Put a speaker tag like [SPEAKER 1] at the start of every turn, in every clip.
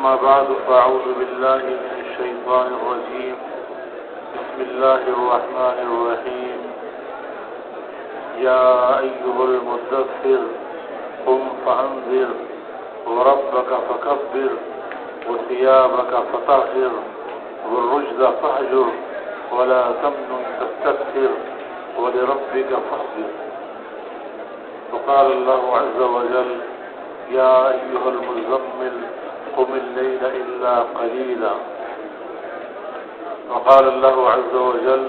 [SPEAKER 1] أما بعد فأعوذ بالله من الشيطان الرجيم. بسم الله الرحمن الرحيم. يا أيها المدثر قم فأنذر وربك فكبر وثيابك فطهر والرجز فاهجر ولا تمنن تستكثر ولربك فاصبر. وقال الله عز وجل: يا أيها المزمل قم الليل إلا قليلا. وقال الله عز وجل: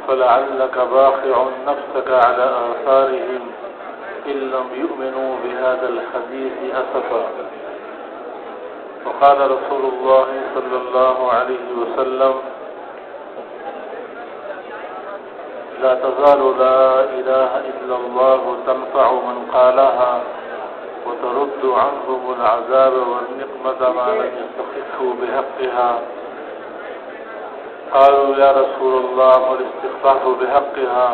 [SPEAKER 1] فلعلك باخع نفسك على آثارهم إن لم يؤمنوا بهذا الحديث أسفا. وقال رسول الله صلى الله عليه وسلم: لا تزال لا إله إلا الله تنفع من قالها وترد عنهم العذاب والنقمة ما لم يستحقوا بحقها. قالوا: يا رسول الله والاستخفاف بحقها؟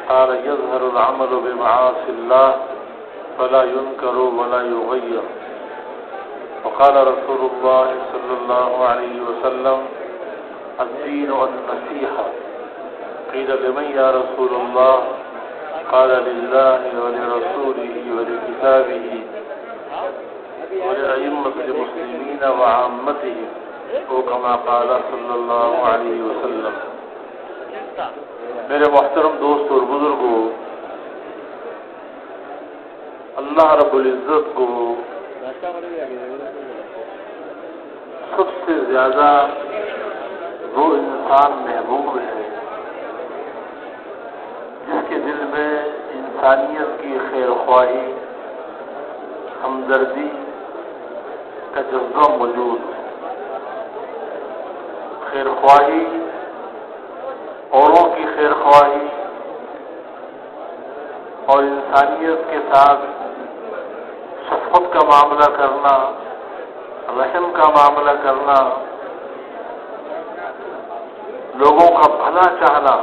[SPEAKER 1] قال: يظهر العمل بمعاصي الله فلا ينكر ولا يغير. وقال رسول الله صلى الله عليه وسلم: الدين النصيحة. قيل: لمن يا رسول الله؟ قال: لله ولرسوله ولكتابه ولأئمة المسلمين وعامتهم، او كما قال صلی اللہ علیہ وسلم. میرے محترم دوست اور بزرگوں، اللہ رب العزت کو سب سے زیادہ وہ انسان محبوب ہے جس کے دل میں انسانیت کی خیر خواہی، ہمدردی کا جذبہ موجود ہے. خیر خواہی، اوروں کی خیر خواہی اور انسانیت کے ساتھ شفقت کا معاملہ کرنا، رحم کا معاملہ کرنا، لوگوں کا بھلا چاہنا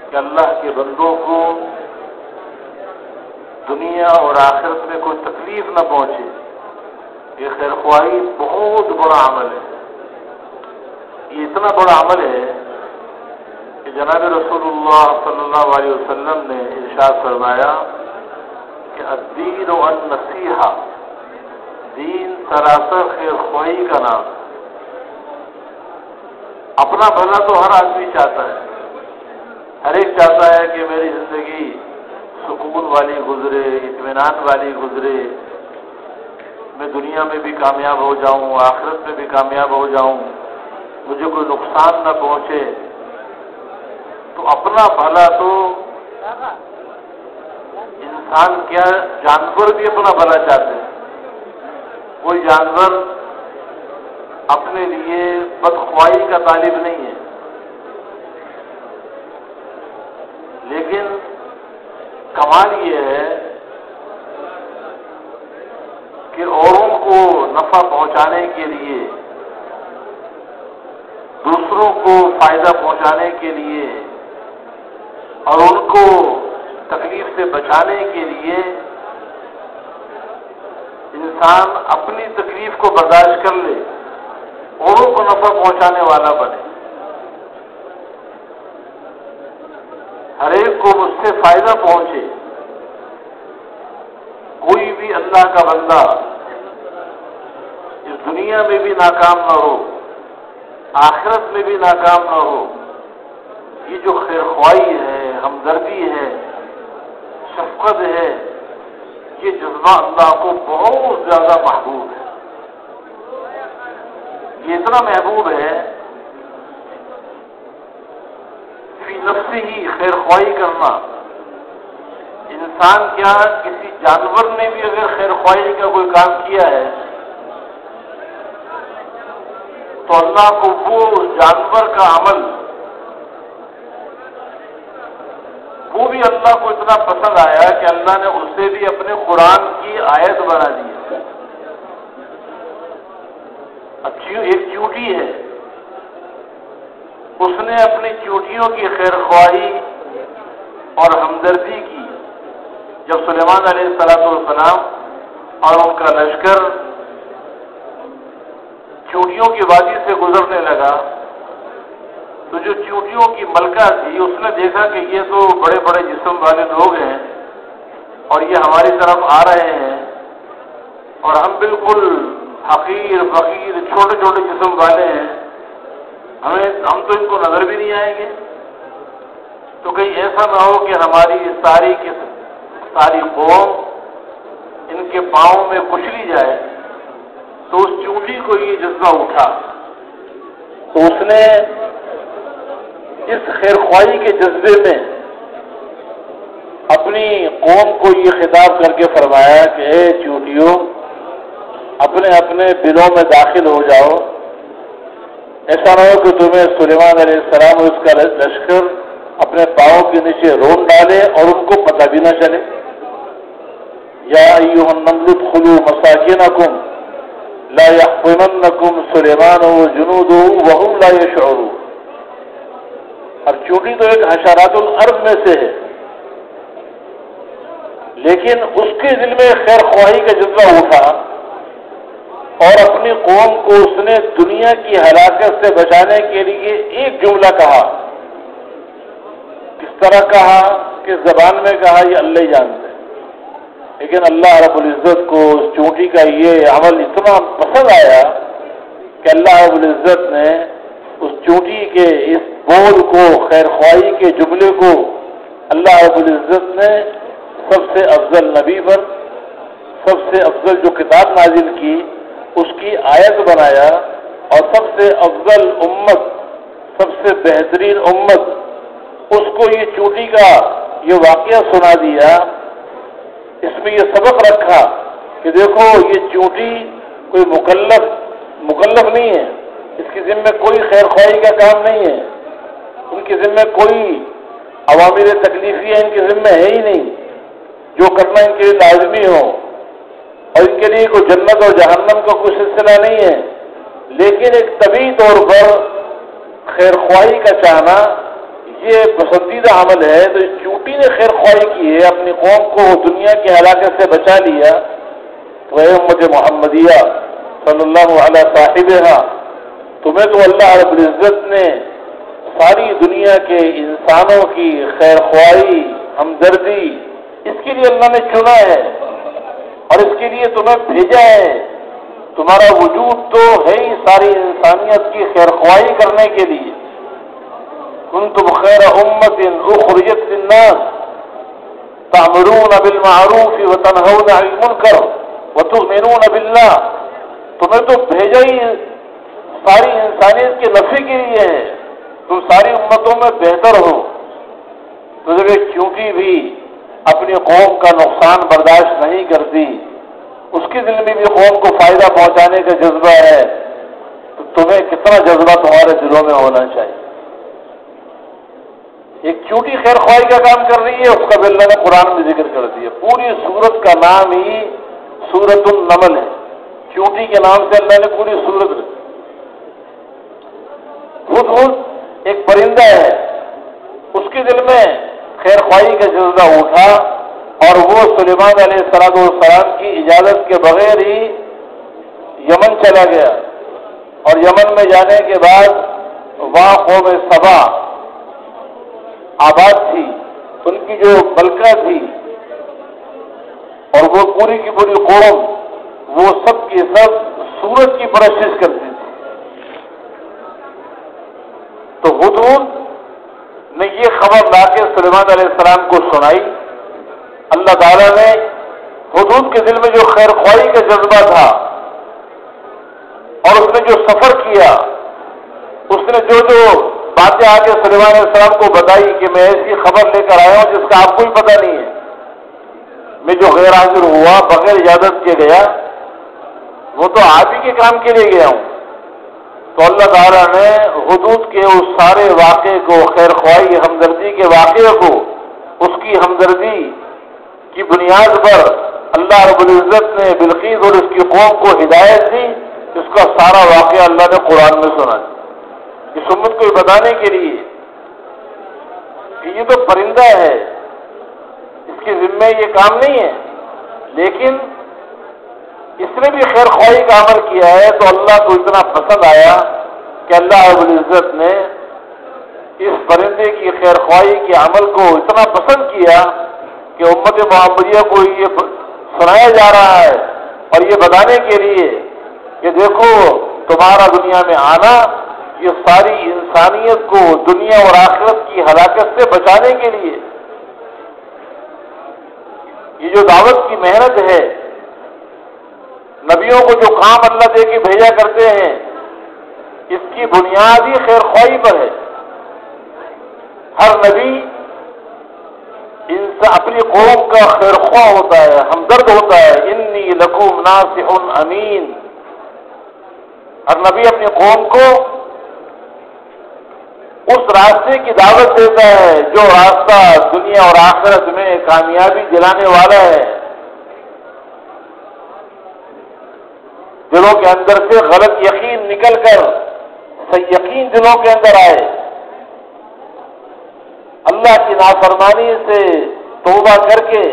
[SPEAKER 1] کہ اللہ کے بندوں کو دنیا اور آخرت میں کوئی تکلیف نہ پہنچے، یہ خیر خواہی بہت بڑا عمل ہے. یہ اتنا بڑا عمل ہے کہ جناب رسول اللہ صلی اللہ علیہ وسلم نے ارشاد فرمایا کہ الدین النصیحہ، دین سراسر خیر خواہی کا نام. اپنا بھلا تو ہر آدمی چاہتا ہے، ہر ایک چاہتا ہے کہ میری زندگی سکون والی گزرے، اطمینان والی گزرے، میں دنیا میں بھی کامیاب ہو جاؤں، آخرت میں بھی کامیاب ہو جاؤں، مجھے کوئی نقصان نہ پہنچے. تو اپنا بھلا تو انسان کیا، جانور بھی اپنا بھلا چاہتے ہیں. کوئی جانور اپنے لیے بدخواہی کا طالب نہیں ہے، لیکن کمال یہ ہے کہ اوروں کو نفع پہنچانے کے لیے، دوسروں کو فائدہ پہنچانے کے لیے اور ان کو تکلیف سے بچانے کے لیے انسان اپنی تکلیف کو برداشت کر لے، اوروں کو نفع پہنچانے والا بنے. ہر ایک کو مجھ سے فائدہ پہنچے. کوئی بھی اللہ کا بندہ اس دنیا میں بھی ناکام نہ ہو، آخرت میں بھی ناکام نہ ہو. یہ جو خیر خواہی ہے، ہمدردی ہے، شفقت ہے، یہ جذبہ اللہ کو بہت زیادہ محبوب ہے. یہ اتنا محبوب ہے فی نفسی ہی خیر خواہی کرنا. انسان کیا، کسی جانور نے بھی اگر خیر خواہی کا کوئی کام کیا ہے تو اللہ کو وہ جانور کا عمل، وہ بھی اللہ کو اتنا پسند آیا کہ اللہ نے اسے بھی اپنے قرآن کی آیت بنا دی. ایک چیونٹی ہے، اس نے اپنی چیونٹیوں کی خیر خواہی اور ہمدردی کی. جب سلیمان علیہ السلام اور ان کا لشکر چونٹیوں کی وادی سے گزرنے لگا تو جو چونٹیوں کی ملکہ تھی اس نے دیکھا کہ یہ تو بڑے بڑے جسم والے لوگ ہیں اور یہ ہماری طرف آ رہے ہیں اور ہم بالکل حقیر فقیر چھوٹے چھوٹے جسم والے ہیں، ہم تو ان کو نظر بھی نہیں آئیں گے، تو کہیں ایسا نہ ہو کہ ہماری ساری قوم ان کے پاؤں میں کچلی جائے۔ تو اس چونٹی کو یہ جذبہ اٹھا، تو اس نے اس خیرخواہی کے جذبے میں اپنی قوم کو یہ خطاب کر کے فرمایا کہ اے چونٹیوں، اپنے اپنے دلوں میں داخل ہو جاؤ، ایسا نہ ہو کہ تمہیں سلیمان علیہ السلام اور اس کا لشکر اپنے پاؤں کے نیچے رون ڈالے اور ان کو پتہ بھی نہ چلے۔ یا ایھا النمل ادخلوا مساکنکم لا یحطمنکم سلیمان وجنودہ وهم لا یشعرون۔ اب چونٹی تو ایک حشرات الارض میں سے ہے، لیکن اس کے دل میں خیر خواہی کا جذبہ اٹھا اور اپنی قوم کو اس نے دنیا کی ہلاکت سے بچانے کے لیے ایک جملہ کہا۔ کس طرح کہا، کس زبان میں کہا، یہ اللہ ہی جانتے ہیں، لیکن اللہ رب العزت کو اس چونٹی کا یہ عمل اتنا پسند آیا کہ اللہ رب العزت نے اس چونٹی کے اس بول کو، خیر خواہی کے جملے کو، اللہ رب العزت نے سب سے افضل نبی پر، سب سے افضل جو کتاب نازل کی اس کی آیت بنایا، اور سب سے افضل امت، سب سے بہترین امت، اس کو یہ چونٹی کا یہ واقعہ سنا دیا۔ اس میں یہ سبق رکھا کہ دیکھو یہ چونٹی کوئی مکلف نہیں ہے، اس کے ذمہ کوئی خیر خواہی کا کام نہیں ہے، ان کے ذمہ کوئی عوامر تکلیفیہ ان کے ذمہ ہے ہی نہیں جو کرنا ان کے لیے لازمی ہو، اور ان کے لیے کوئی جنت اور جہنم کا کوئی سلسلہ نہیں ہے، لیکن ایک طبعی طور پر خیر خواہی کا چاہنا یہ پسندیدہ عمل ہے۔ تو اس چونٹی نے خیر خواہی کی ہے، اپنی قوم کو دنیا کی ہلاکت سے بچا لیا۔ تو اے امت محمدیہ صلی اللہ علیہ صاحبہ، تمہیں تو اللہ رب العزت نے ساری دنیا کے انسانوں کی خیر خواہی، ہمدردی، اس کے لیے اللہ نے چنا ہے اور اس کے لیے تمہیں بھیجا ہے۔ تمہارا وجود تو ہے ہی ساری انسانیت کی خیر خواہی کرنے کے لیے۔ کنتم خیر امت اخرجت للناس تأمرون بالمعروف وتنہون عن المنکر وتؤمنون باللہ، تمہیں تو بھیجا ہی ساری انسانیت کے نفع کے لیے ہے، تم ساری امتوں میں بہتر ہو۔ تو جب ایک چونٹی بھی اپنی قوم کا نقصان برداشت نہیں کرتی، اس کے دل میں بھی قوم کو فائدہ پہنچانے کا جذبہ ہے، تو تمہیں کتنا جذبہ تمہارے دلوں میں ہونا چاہیے۔ ایک چونٹی خیر خواہی کا کام کر رہی ہے، اس کا بھی اللہ نے قرآن میں ذکر کر دیا۔ پوری سورت کا نام ہی سورۃ النمل ہے، چونٹی کے نام سے اللہ نے پوری سورت رکھی۔ ہدہد ایک پرندہ ہے، اس کے دل میں خیر خواہی کا جذبہ اٹھا اور وہ سلیمان علیہ السلام کی اجازت کے بغیر ہی یمن چلا گیا، اور یمن میں جانے کے بعد وہاں قوم سبا آباد تھی، ان کی جو ملکہ تھی اور وہ پوری کی پوری قوم، وہ سب کی سب سورج کی پرستش کرتی تھی۔ تو ہدہد نے یہ خبر لا کے سلیمان علیہ السلام کو سنائی۔ اللہ تعالیٰ نے ہدہد کے دل میں جو خیر خواہی کا جذبہ تھا اور اس نے جو سفر کیا، اس نے جو باتیں آ کے سلیمان علیہ السلام کو بتائی کہ میں ایسی خبر لے کر آیا ہوں جس کا آپ کو ہی پتہ نہیں ہے، میں جو غیر حاضر ہوا بغیر اجازت کے گیا، وہ تو آپ ہی کے کام کے لیے گیا ہوں۔ تو اللہ تعالیٰ نے ہدہد کے اس سارے واقعے کو، خیر خواہی ہمدردی کے واقعے کو، اس کی ہمدردی کی بنیاد پر اللہ رب العزت نے بلقیس اور اس کی قوم کو ہدایت دی۔ اس کا سارا واقعہ اللہ نے قرآن میں سنا دیا، اس امت کو بتانے کے لیے کہ یہ تو پرندہ ہے، اس کے ذمہ یہ کام نہیں ہے، لیکن اس نے بھی خیر خواہی کا عمل کیا ہے تو اللہ کو اتنا پسند آیا کہ اللہ رب العزت نے اس پرندے کی خیر خواہی کے عمل کو اتنا پسند کیا کہ امت محمدیہ کو یہ سنایا جا رہا ہے اور یہ بتانے کے لیے کہ دیکھو تمہارا دنیا میں آنا یہ ساری انسانیت کو دنیا اور آخرت کی ہلاکت سے بچانے کے لیے، یہ جو دعوت کی محنت ہے، نبیوں کو جو کام اللہ دے کے بھیجا کرتے ہیں، اس کی بنیاد ہی خیر خواہی پر ہے۔ ہر نبی اپنی قوم کا خیر خواہ ہوتا ہے، ہمدرد ہوتا ہے۔ انی لکم ناصح امین، ہر نبی اپنی قوم کو اس راستے کی دعوت دیتا ہے جو راستہ دنیا اور آخرت میں کامیابی دلانے والا ہے۔ دلوں کے اندر سے غلط یقین نکل کر صحیح یقین دلوں کے اندر آئے، اللہ کی نافرمانی سے توبہ کر کے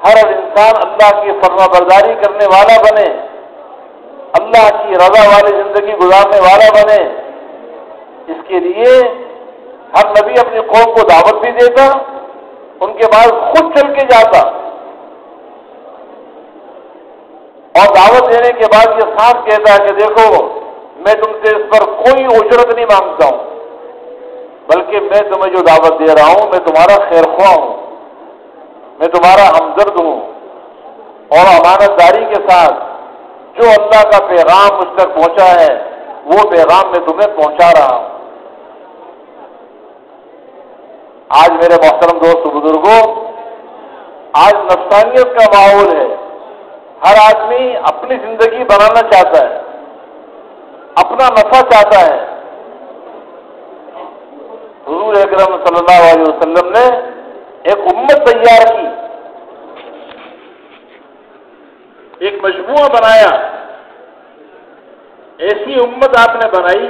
[SPEAKER 1] ہر انسان اللہ کی فرما برداری کرنے والا بنے، اللہ کی رضا والی زندگی گزارنے والا بنے۔ اس کے لیے ہر نبی اپنی قوم کو دعوت بھی دیتا، ان کے بعد خود چل کے جاتا، اور دعوت دینے کے بعد یہ صاف کہتا کہ دیکھو میں تم سے اس پر کوئی اجرت نہیں مانگتا ہوں، بلکہ میں تمہیں جو دعوت دے رہا ہوں میں تمہارا خیر خواہ ہوں، میں تمہارا ہمدرد ہوں، اور امانت داری کے ساتھ جو اللہ کا پیغام مجھ تک پہنچا ہے وہ پیغام میں تمہیں پہنچا رہا ہوں۔ آج میرے محترم دوست بزرگوں، آج نفسانیت کا ماحول ہے، ہر آدمی اپنی زندگی بنانا چاہتا ہے، اپنا نفع چاہتا ہے۔ حضور اکرم صلی اللہ علیہ وسلم نے ایک امت تیار کی، ایک مجموعہ بنایا، ایسی امت آپ نے بنائی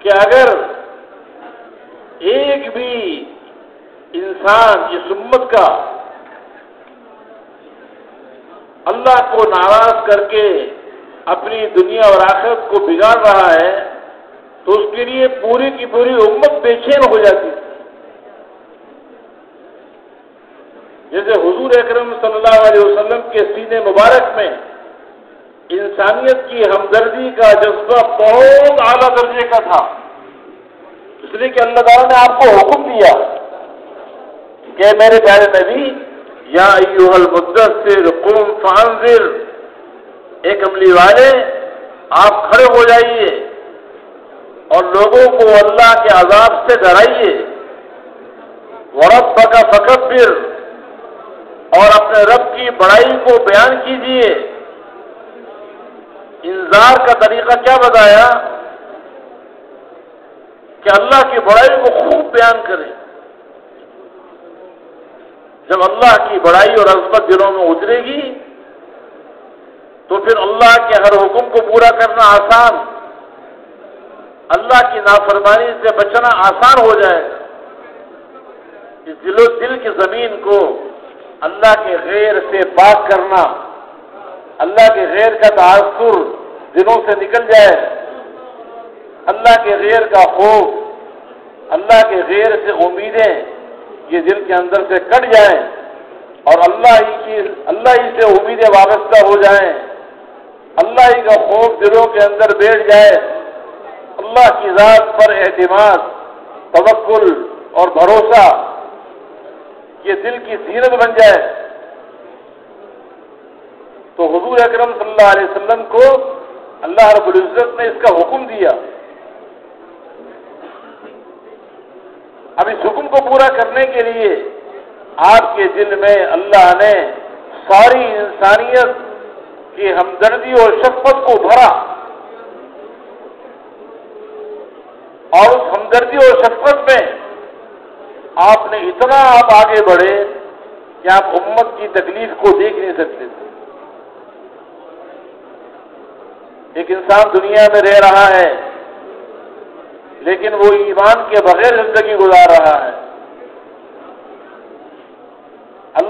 [SPEAKER 1] کہ اگر ایک بھی انسان اس امت کا اللہ کو ناراض کر کے اپنی دنیا اور آخرت کو بگاڑ رہا ہے تو اس کے لیے پوری کی پوری امت بے چین ہو جاتی۔ جیسے حضور اکرم صلی اللہ علیہ وسلم کے سینے مبارک میں انسانیت کی ہمدردی کا جذبہ بہت اعلیٰ درجے کا تھا، اس لیے کہ اللہ تعالیٰ نے آپ کو حکم دیا کہ میرے پیارے نبی یا ایھا المدثر قم فانذر، ایک عملی والے آپ کھڑے ہو جائیے اور لوگوں کو اللہ کے عذاب سے ڈرائیے، وربک فکبر، اور اپنے رب کی بڑائی کو بیان کیجیے۔ انذار کا طریقہ کیا بتایا کہ اللہ کی بڑائی کو خوب بیان کریں۔ جب اللہ کی بڑائی اور عظمت دلوں میں اترے گی تو پھر اللہ کے ہر حکم کو پورا کرنا آسان، اللہ کی نافرمانی سے بچنا آسان ہو جائے گا۔ اس دل کی زمین کو اللہ کے غیر سے پاک کرنا، اللہ کے غیر کا تعصر دلوں سے نکل جائے، اللہ کے غیر کا خوف، اللہ کے غیر سے امیدیں یہ دل کے اندر سے کٹ جائیں اور اللہ ہی سے امیدیں وابستہ ہو جائیں، اللہ ہی کا خوف دلوں کے اندر بیٹھ جائے، اللہ کی ذات پر اعتماد، توکل اور بھروسہ یہ دل کی زینت بن جائے، تو حضور اکرم صلی اللہ علیہ وسلم کو اللہ رب العزت نے اس کا حکم دیا۔ اب اس حکم کو پورا کرنے کے لیے آپ کے دل میں اللہ نے ساری انسانیت کی ہمدردی اور شفقت کو بھرا، اور اس ہمدردی اور شفقت میں آپ نے اتنا آپ آگے بڑھے کہ آپ امت کی تکلیف کو دیکھ نہیں سکتے تھے۔ ایک انسان دنیا میں رہ رہا ہے لیکن وہ ایمان کے بغیر زندگی گزار رہا ہے،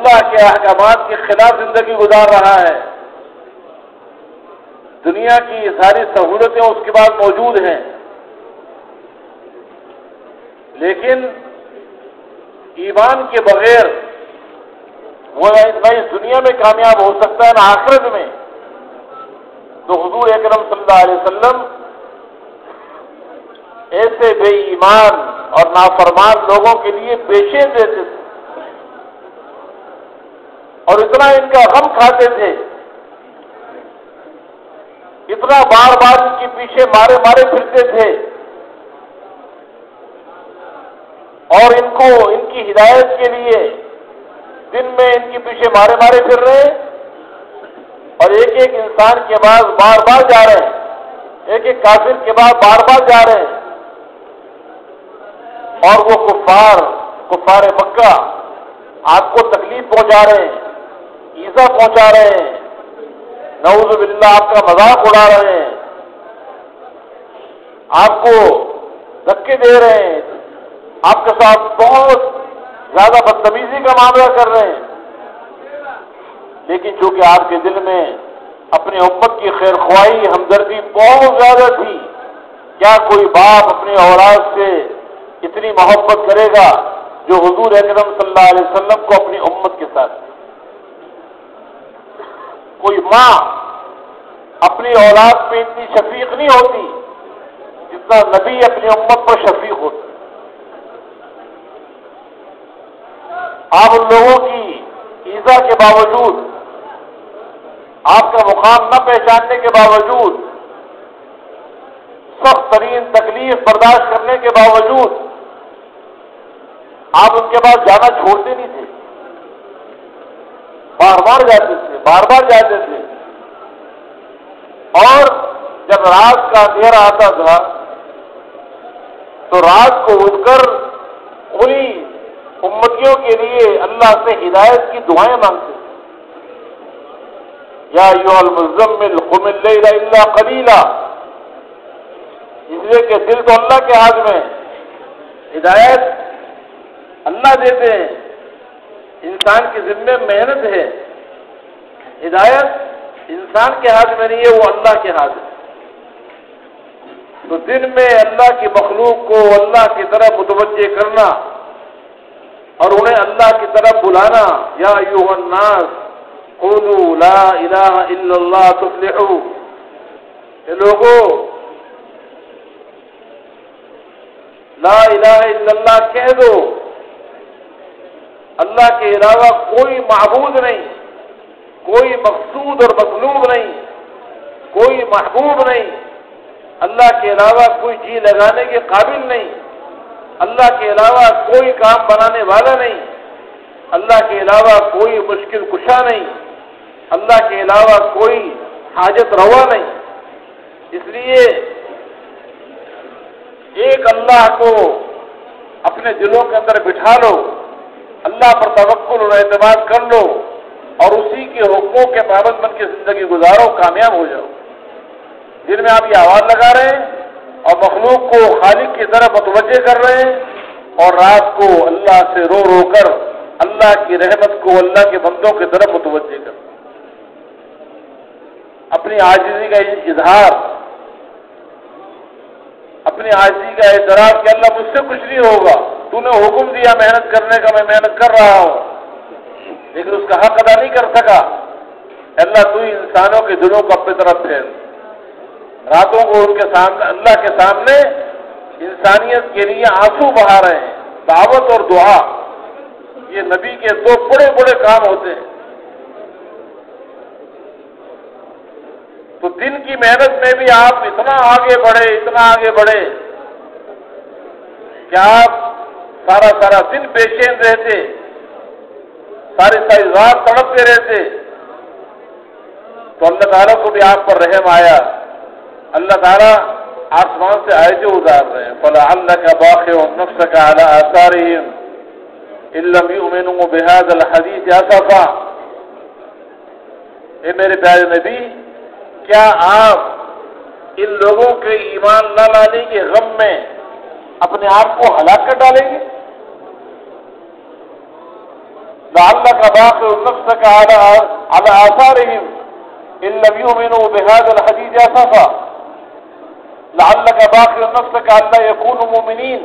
[SPEAKER 1] اللہ کے احکامات کے خلاف زندگی گزار رہا ہے. دنیا کی ساری سہولتیں اس کے پاس موجود ہیں، لیکن ایمان کے بغیر وہ نہ اس دنیا میں کامیاب ہو سکتا ہے نہ آخرت میں. تو حضور اکرم صلی اللہ علیہ وسلم ایسے بے ایمان اور نافرمان لوگوں کے لیے پیشے دیتے تھے اور اتنا ان کا غم کھاتے تھے، اتنا بار بار ان کے پیچھے مارے مارے پھرتے تھے اور ان کو ان کی ہدایت کے لیے دن میں ان کے پیچھے مارے مارے پھر رہے ہیں اور ایک ایک انسان کے بعد بار بار جا رہے ہیں، ایک ایک کافر کے بعد بار بار جا رہے ہیں اور وہ کفار مکہ آپ کو تکلیف پہنچا رہے ہیں، ایذا پہنچا رہے ہیں، نعوذ باللہ آپ کا مذاق اڑا رہے ہیں، آپ کو دھکے دے رہے ہیں، آپ کے ساتھ بہت زیادہ بدتمیزی کا معاملہ کر رہے ہیں. لیکن چونکہ آپ کے دل میں اپنی امت کی خیر خواہی ہمدردی بہت زیادہ تھی، کیا کوئی باپ اپنے اولاد سے اتنی محبت کرے گا جو حضور اکرم صلی اللہ علیہ وسلم کو اپنی امت کے ساتھ؟ کوئی ماں اپنی اولاد پہ اتنی شفیق نہیں ہوتی جتنا نبی اپنی امت پر شفیق ہوتا. آپ ان لوگوں کی ایذا کے باوجود، آپ کا مقام نہ پہچاننے کے باوجود، سخت ترین تکلیف برداشت کرنے کے باوجود آپ ان کے پاس جانا چھوڑتے نہیں تھے، بار بار جاتے تھے، بار بار جاتے تھے. اور جب رات کا اندھیرا آتا تھا تو رات کو اٹھ کر انہی امتیوں کے لیے اللہ سے ہدایت کی دعائیں مانگتے تھے. یا ایھا المزمل قم اللیل الا قلیلا، اس لیے کہ دل تو اللہ کے ہاتھ میں، ہدایت اللہ دیتے ہیں، انسان کے ذمے محنت ہے، ہدایت انسان کے ہاتھ میں نہیں ہے، وہ اللہ کے ہاتھ ہے. تو دن میں اللہ کی مخلوق کو اللہ کی طرف متوجہ کرنا اور انہیں اللہ کی طرف بلانا، یا ایھا الناس قولوا لا الہ الا اللہ تفلحوا، اے لوگوں لا الہ الا اللہ کہہ دو، اللہ کے علاوہ کوئی معبود نہیں، کوئی مقصود اور مطلوب نہیں، کوئی محبوب نہیں، اللہ کے علاوہ کوئی جی لگانے کے قابل نہیں، اللہ کے علاوہ کوئی کام بنانے والا نہیں، اللہ کے علاوہ کوئی مشکل کشا نہیں، اللہ کے علاوہ کوئی حاجت روا نہیں. اس لیے ایک اللہ کو اپنے دلوں کے اندر بٹھا لو، اللہ پر توکل اور اعتماد کر لو اور اسی کے حکموں کے پابند بن کے زندگی گزارو، کامیاب ہو جاؤ. دن میں آپ یہ آواز لگا رہے ہیں اور مخلوق کو خالق کی طرف متوجہ کر رہے ہیں، اور رات کو اللہ سے رو رو کر اللہ کی رحمت کو اللہ کے بندوں کی طرف متوجہ کر، اپنی عاجزی کا اظہار، اپنی عاجزی کا اعتراف کہ اللہ مجھ سے کچھ نہیں ہوگا، تو نے حکم دیا محنت کرنے کا، میں محنت کر رہا ہوں لیکن اس کا حق ادا نہیں کر سکا. اللہ تو ہی انسانوں کے دلوں کو اپنی طرف پھیر، راتوں کو ان کے سامنے، اللہ کے سامنے انسانیت کے لیے آنسو بہا رہے ہیں. دعوت اور دعا یہ نبی کے دو بڑے بڑے کام ہوتے ہیں. تو دن کی محنت میں بھی آپ اتنا آگے بڑھے، اتنا آگے بڑھے کہ آپ سارا دن بے چین رہتے، ساری رات تڑپتے رہتے. تو اللہ تعالیٰ کو بھی آپ پر رحم آیا، اللہ تعالیٰ آسمان سے آیتیں اتار رہے ہیں. فَلَعَلَّكَ بَاخِعٌ نَفْسَكَ عَلَىٰ آثَارِهِمْ إِن لَّمْ يُؤْمِنُوا بِهَٰذَا الْحَدِيثِ أَسَفًا. اے میرے پیارے نبی، کیا آپ ان لوگوں کے ایمان نہ لانے کے غم میں اپنے آپ کو ہلاک کر ڈالیں گے؟ لعلك باخع نفسك على آثارهم إن لم يؤمنوا بهذا الحديث أسفا لعلك باخع نفسك ألا يكونوا مؤمنين،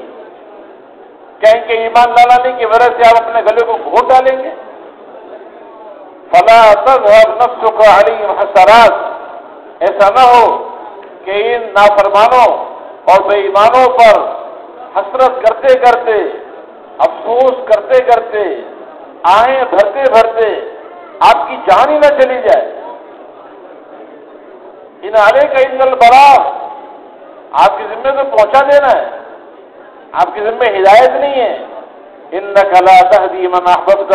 [SPEAKER 1] کہیں کہ ایمان لا لانے کی وجہ سے آپ اپنے گلے کو گھونٹ ڈالیں گے. فلا تذهب نفسك عليهم حسرات، ایسا نہ ہو کہ ان نافرمانوں اور بے ایمانوں پر حسرت کرتے کرتے، افسوس کرتے کرتے، آہیں بھرتے بھرتے آپ کی جان ہی نہ چلی جائے. ان علیک الا البلاغ، آپ کی ذمہ تو پہنچا دینا ہے، آپ کی ذمہ ہدایت نہیں ہے. انک لا تهدی من احببت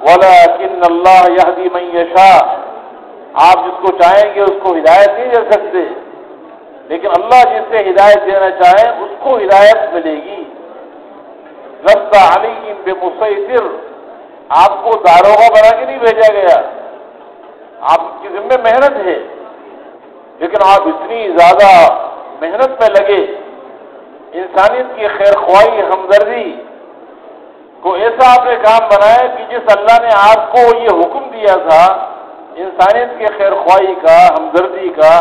[SPEAKER 1] ولکن اللہ یہدی من یشاء، آپ جس کو چاہیں گے اس کو ہدایت نہیں دے سکتے، لیکن اللہ جس سے ہدایت دینا چاہے اس کو ہدایت ملے گی. لست علیہم بمسیطر، آپ کو داروغہ بنا کے نہیں بھیجا گیا، آپ کی ذمہ محنت ہے، لیکن آپ اتنی زیادہ محنت میں لگے انسانیت کی خیر خواہی ہمدردی کو ایسا آپ نے کام بنایا کہ جس اللہ نے آپ کو یہ حکم دیا تھا انسانیت کی خیر خواہی کا، ہمدردی کا،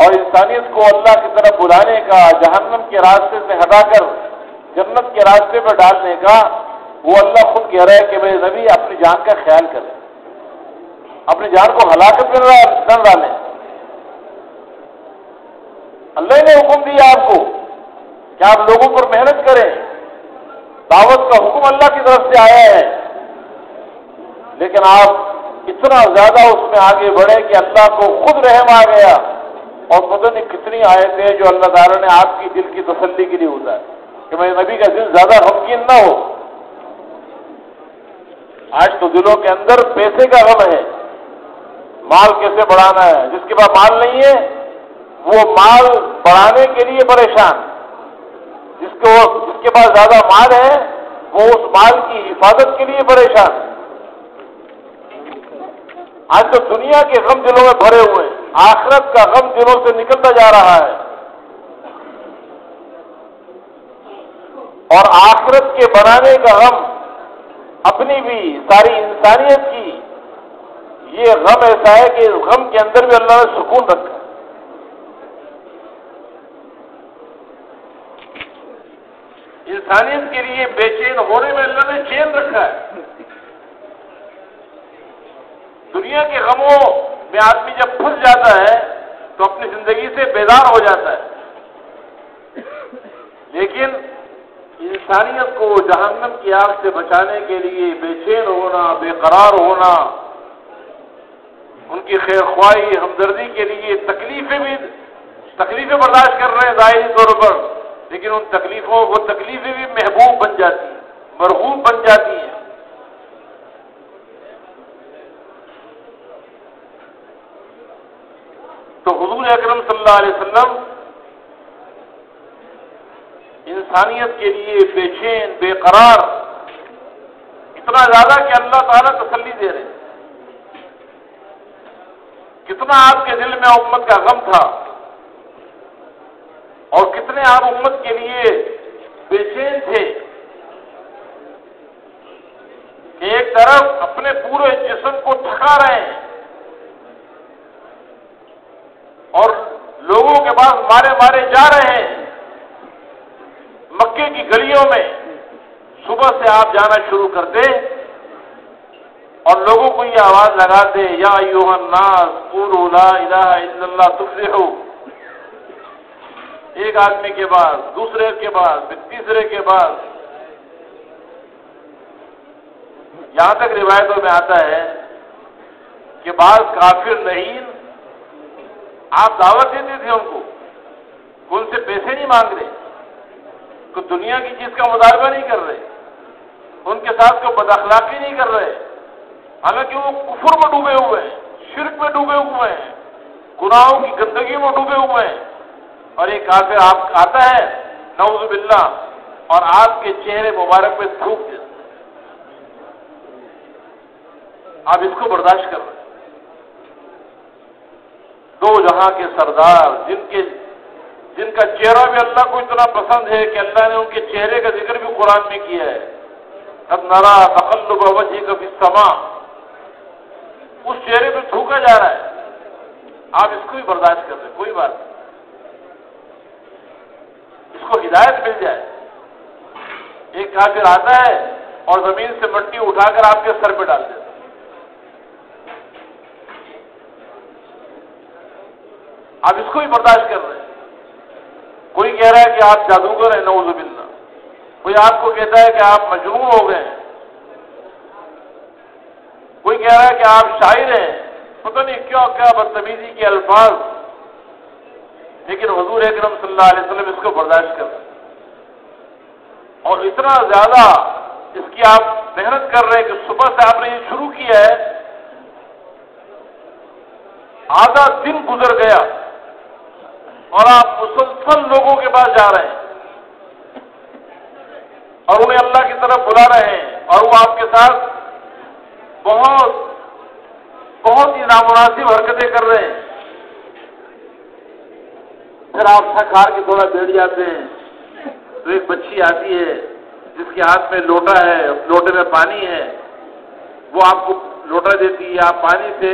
[SPEAKER 1] اور انسانیت کو اللہ کی طرف بلانے کا، جہنم کے راستے سے ہٹا کر جنت کے راستے پر ڈالنے کا، وہ اللہ خود کہہ رہا ہے کہ میرے نبی اپنی جان کا خیال کریں، اپنی جان کو ہلاکت میں نہ ڈالیں. اللہ نے حکم دیا آپ کو کہ آپ لوگوں پر محنت کریں، دعوت کا حکم اللہ کی طرف سے آیا ہے، لیکن آپ اتنا زیادہ اس میں آگے بڑھے کہ اللہ کو خود رحم آ گیا، اور پتہ نہیں کتنی آیتیں ہیں جو اللہ تعالیٰ نے آپ کی دل کی تسلی کے لیے ہوتا ہے کہ میرے نبی کا دل زیادہ غمگین نہ ہو. آج تو دلوں کے اندر پیسے کا غم ہے، مال کیسے بڑھانا ہے، جس کے پاس مال نہیں ہے وہ مال بڑھانے کے لیے پریشان، جس کے پاس زیادہ مال ہے وہ اس مال کی حفاظت کے لیے پریشان. آج تو دنیا کے غم دلوں میں بھرے ہوئے ہیں، آخرت کا غم دلوں سے نکلتا جا رہا ہے، اور آخرت کے بنانے کا غم اپنی بھی ساری انسانیت کی، یہ غم ایسا ہے کہ اس غم کے اندر بھی اللہ نے سکون رکھا ہے. انسانیت کے لیے بے چین ہونے میں اللہ نے چین رکھا ہے. دنیا کے غموں میں آدمی جب پھنس جاتا ہے تو اپنی زندگی سے بیدار ہو جاتا ہے، لیکن انسانیت کو جہنم کی آگ سے بچانے کے لیے بے چین ہونا، بے قرار ہونا، ان کی خیر خواہی ہمدردی کے لیے تکلیفیں برداشت کر رہے ہیں ظاہری طور پر، لیکن ان تکلیفیں بھی محبوب بن جاتی ہیں، مرغوب بن جاتی ہیں. تو حضور اکرم صلی اللہ علیہ وسلم انسانیت کے لیے بے چین، بے قرار، اتنا زیادہ کہ اللہ تعالیٰ تسلی دے رہے ہیں. کتنا آپ کے دل میں امت کا غم تھا، اور کتنے آپ امت کے لیے بے چین تھے کہ ایک طرف اپنے پورے جسم کو تھکا رہے ہیں اور لوگوں کے پاس مارے مارے جا رہے ہیں. مکے کی گلیوں میں صبح سے آپ جانا شروع کر دیں اور لوگوں کو یہ آواز لگا دے، یا ایھا الناس قولوا لا الہ الا اللہ تفلحوا. ایک آدمی کے بعد، دوسرے کے بعد، پھر تیسرے کے بعد، یہاں تک روایتوں میں آتا ہے کہ بعض کافر لعین آپ دعوت دیتے تھے ان کو، ان سے پیسے نہیں مانگ رہے، کوئی دنیا کی چیز کا مطالبہ نہیں کر رہے، ان کے ساتھ کوئی بد اخلاقی نہیں کر رہے، حالانکہ وہ کفر میں ڈوبے ہوئے ہیں، شرک میں ڈوبے ہوئے ہیں، گناہوں کی گندگی میں ڈوبے ہوئے ہیں، اور ایک کافر آپ آتا ہے نعوذ باللہ اور آپ کے چہرے مبارک پہ تھوک دیتا، آپ اس کو برداشت کر رہے ہیں. دو جہاں کے سردار جن کا چہرہ بھی اللہ کو اتنا پسند ہے کہ اللہ نے ان کے چہرے کا ذکر بھی قرآن میں کیا ہے، قد نرا تقلب وجهك فی السماء، اس چہرے پہ تھوکا جا رہا ہے، آپ اس کو بھی برداشت کر لیں، کوئی بات نہیں، اس کو ہدایت مل جائے۔ ایک کافر آتا ہے اور زمین سے مٹی اٹھا کر آپ کے سر پہ ڈال دیتا ہے، آپ اس کو بھی برداشت کر رہے ہیں۔ کوئی کہہ رہا ہے کہ آپ جادوگر ہیں، نعوذ باللہ، کوئی آپ کو کہتا ہے کہ آپ مجنون ہو گئے ہیں، کوئی کہہ رہا ہے کہ آپ شاعر ہیں، پتہ نہیں کیا کیا بدتمیزی کے الفاظ، لیکن حضور اکرم صلی اللہ علیہ وسلم اس کو برداشت کر رہے ہیں، اور اتنا زیادہ اس کی آپ محنت کر رہے ہیں کہ صبح سے آپ نے یہ شروع کیا ہے، آدھا دن گزر گیا اور آپ مسلسل لوگوں کے پاس جا رہے ہیں اور انہیں اللہ کی طرف بلا رہے ہیں، اور وہ آپ کے ساتھ بہت بہت ہی نامناسب حرکتیں کر رہے ہیں۔ پھر آپ تھک ہار کے تھوڑا بیٹھ جاتے ہیں تو ایک بچی آتی ہے جس کے ہاتھ میں لوٹا ہے، لوٹے میں پانی ہے، وہ آپ کو لوٹا دیتی ہے، آپ پانی سے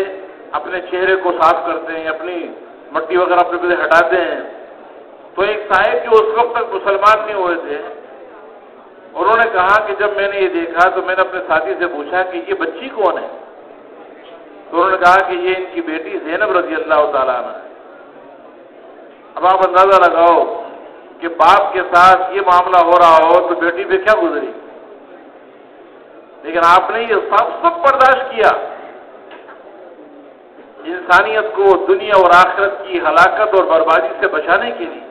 [SPEAKER 1] اپنے چہرے کو صاف کرتے ہیں، اپنی مٹی وغیرہ اپنے پہ ہٹاتے ہیں۔ تو ایک صاحب جو اس وقت تک مسلمان نہیں ہوئے تھے، انہوں نے کہا کہ جب میں نے یہ دیکھا تو میں نے اپنے ساتھی سے پوچھا کہ یہ بچی کون ہے؟ تو انہوں نے کہا کہ یہ ان کی بیٹی زینب رضی اللہ تعالیٰ عنہ ہے۔ اب آپ اندازہ لگاؤ کہ باپ کے ساتھ یہ معاملہ ہو رہا ہو تو بیٹی پہ کیا گزری، لیکن آپ نے یہ سب برداشت کیا انسانیت کو دنیا اور آخرت کی ہلاکت اور بربادی سے بچانے کے لیے۔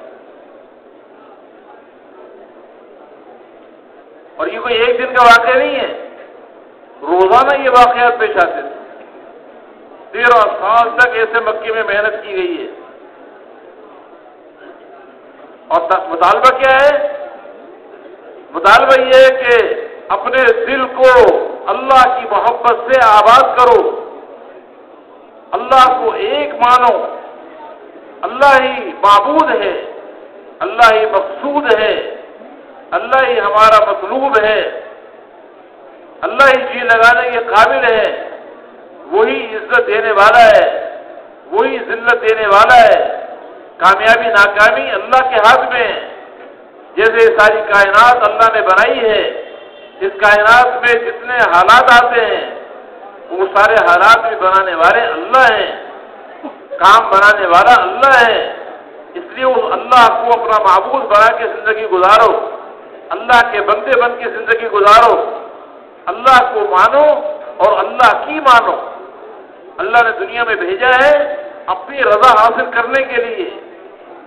[SPEAKER 1] اور یہ کوئی ایک دن کا واقعہ نہیں ہے، روزانہ یہ واقعات پیش آتے تھے۔ 13 سال تک ایسے مکے میں محنت کی گئی ہے، اور مطالبہ کیا ہے؟ مطالبہ یہ ہے کہ اپنے دل کو اللہ کی محبت سے آباد کرو، اللہ کو ایک مانو، اللہ ہی معبود ہے، اللہ ہی مقصود ہے، اللہ ہی ہمارا مطلوب ہے، اللہ ہی جی لگانے کے قابل ہے، وہی عزت دینے والا ہے، وہی ذلت دینے والا ہے، کامیابی ناکامی اللہ کے ہاتھ میں ہے۔ جیسے ساری کائنات اللہ نے بنائی ہے، اس کائنات میں جتنے حالات آتے ہیں وہ سارے حالات بھی بنانے والے اللہ ہیں، کام بنانے والا اللہ ہے۔ اس لیے اس اللہ کو اپنا معبود بنا کے زندگی گزارو، اللہ کے بندے بن کے زندگی گزارو، اللہ کو مانو اور اللہ کی مانو۔ اللہ نے دنیا میں بھیجا ہے اپنی رضا حاصل کرنے کے لیے،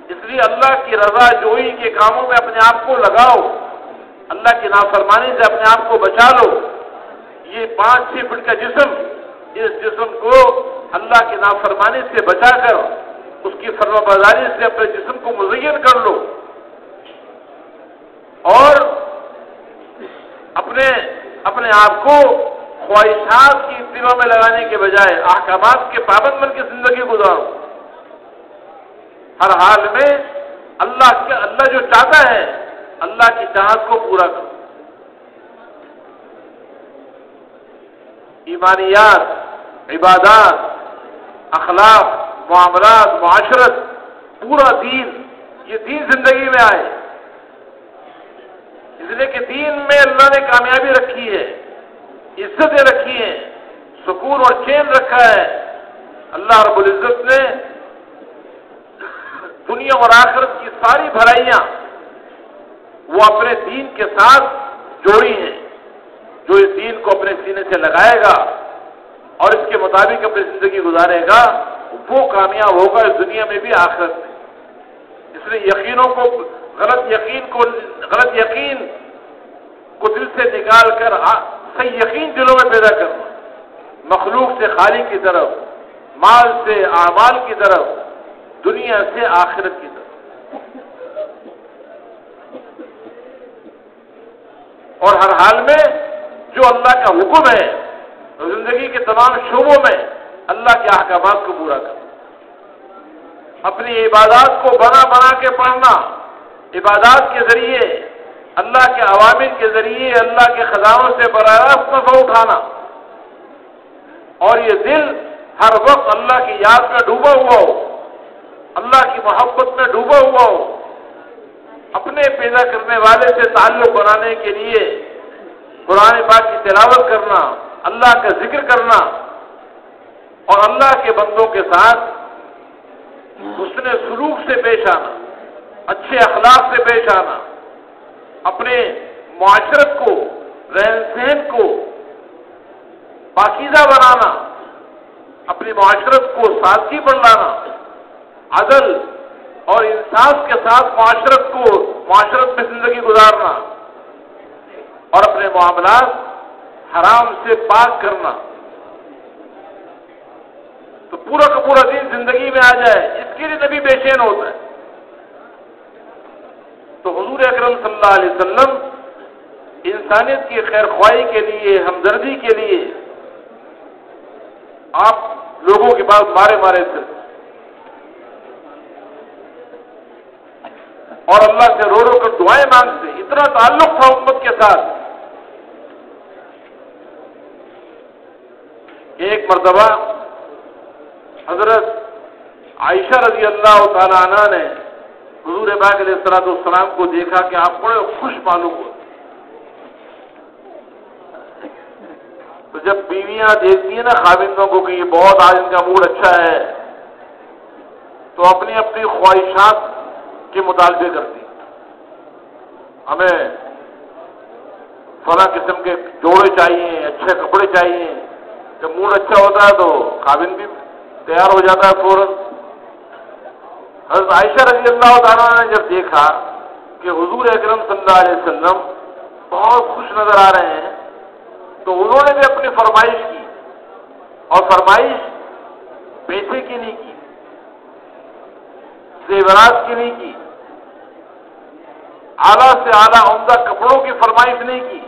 [SPEAKER 1] اس لیے اللہ کی رضا جوئی کے کاموں میں اپنے آپ کو لگاؤ، اللہ کی نافرمانی سے اپنے آپ کو بچا لو۔ یہ 5-6 فٹ کا جسم، اس جسم کو اللہ کی نافرمانی سے بچا کر اس کی فرمانبرداری سے اپنے جسم کو مزین کر لو، اور اپنے آپ کو خواہشات کی دلوں میں لگانے کے بجائے احکامات کے پابند بن کے زندگی گزارو۔ ہر حال میں اللہ جو چاہتا ہے اللہ کی چاہت کو پورا کرو۔ ایمانیات، عبادات، اخلاق، معاملات، معاشرت، پورا دین، یہ دین زندگی میں آئے، اس لیے کہ دین میں اللہ نے کامیابی رکھی ہے، عزتیں رکھی ہیں، سکون اور چین رکھا ہے۔ اللہ رب العزت نے دنیا اور آخرت کی ساری بھلائیاں وہ اپنے دین کے ساتھ جوڑی ہیں۔ جو اس دین کو اپنے سینے سے لگائے گا اور اس کے مطابق اپنی زندگی گزارے گا وہ کامیاب ہوگا اس دنیا میں بھی آخرت میں۔ اس لیے غلط یقین کو دل سے نکال کر صحیح یقین دلوں میں پیدا کرنا، مخلوق سے خالق کی طرف، مال سے اعمال کی طرف، دنیا سے آخرت کی طرف۔ اور ہر حال میں جو اللہ کا حکم ہے زندگی کے تمام شعبوں میں اللہ کے احکامات کو پورا کرنا، اپنی عبادات کو بنا کے پڑھنا، عبادات کے ذریعے اللہ کے عوامر کے ذریعے اللہ کے خزانوں سے براہ راست نفع اٹھانا، اور یہ دل ہر وقت اللہ کی یاد میں ڈوبا ہوا ہو، اللہ کی محبت میں ڈوبا ہوا ہو، اپنے پیدا کرنے والے سے تعلق بنانے کے لیے قرآن پاک کی تلاوت کرنا، اللہ کا ذکر کرنا، اور اللہ کے بندوں کے ساتھ حسن سلوک سے پیش آنا، اچھے اخلاق سے پیش آنا، اپنے معاشرت کو، رہن سہن کو پاکیزہ بنانا، اپنی معاشرت کو سادگی پر لانا، عدل اور انصاف کے ساتھ معاشرت میں زندگی گزارنا، اور اپنے معاملات حرام سے پاک کرنا، تو پورا کا پورا دن زندگی میں آ جائے، اس کے لیے نبی بے چین ہوتا ہے۔ تو حضور اکرم صلی اللہ علیہ وسلم انسانیت کی خیر خواہی کے لیے، ہمدردی کے لیے آپ لوگوں کے پاس مارے تھے، اور اللہ سے رو کر دعائیں مانگتے، اتنا تعلق تھا امت کے ساتھ۔ ایک مرتبہ حضرت عائشہ رضی اللہ تعالی عنہ نے حضور پاک علیہ السلام کو دیکھا کہ آپ بڑے خوش معلوم ہوتے، تو جب بیویاں دیکھتی ہیں نا خاوندوں کو کہ یہ بہت آج ان کا موڈ اچھا ہے، تو اپنی اپنی خواہشات کے مطالبے کرتی، ہمیں فلاں قسم کے جوڑے چاہیے، اچھے کپڑے چاہیے۔ جب موڈ اچھا ہوتا ہے تو خاوند بھی تیار ہو جاتا ہے فوراً۔ حضرت عائشہ رضی اللہ تعالیٰ نے جب دیکھا کہ حضور اکرم صلی اللہ علیہ وسلم بہت خوش نظر آ رہے ہیں، تو انہوں نے بھی اپنی فرمائش کی، اور فرمائش پیسے کی نہیں کی، زیورات کی نہیں کی، اعلیٰ سے اعلیٰ عمدہ کپڑوں کی فرمائش نہیں کی،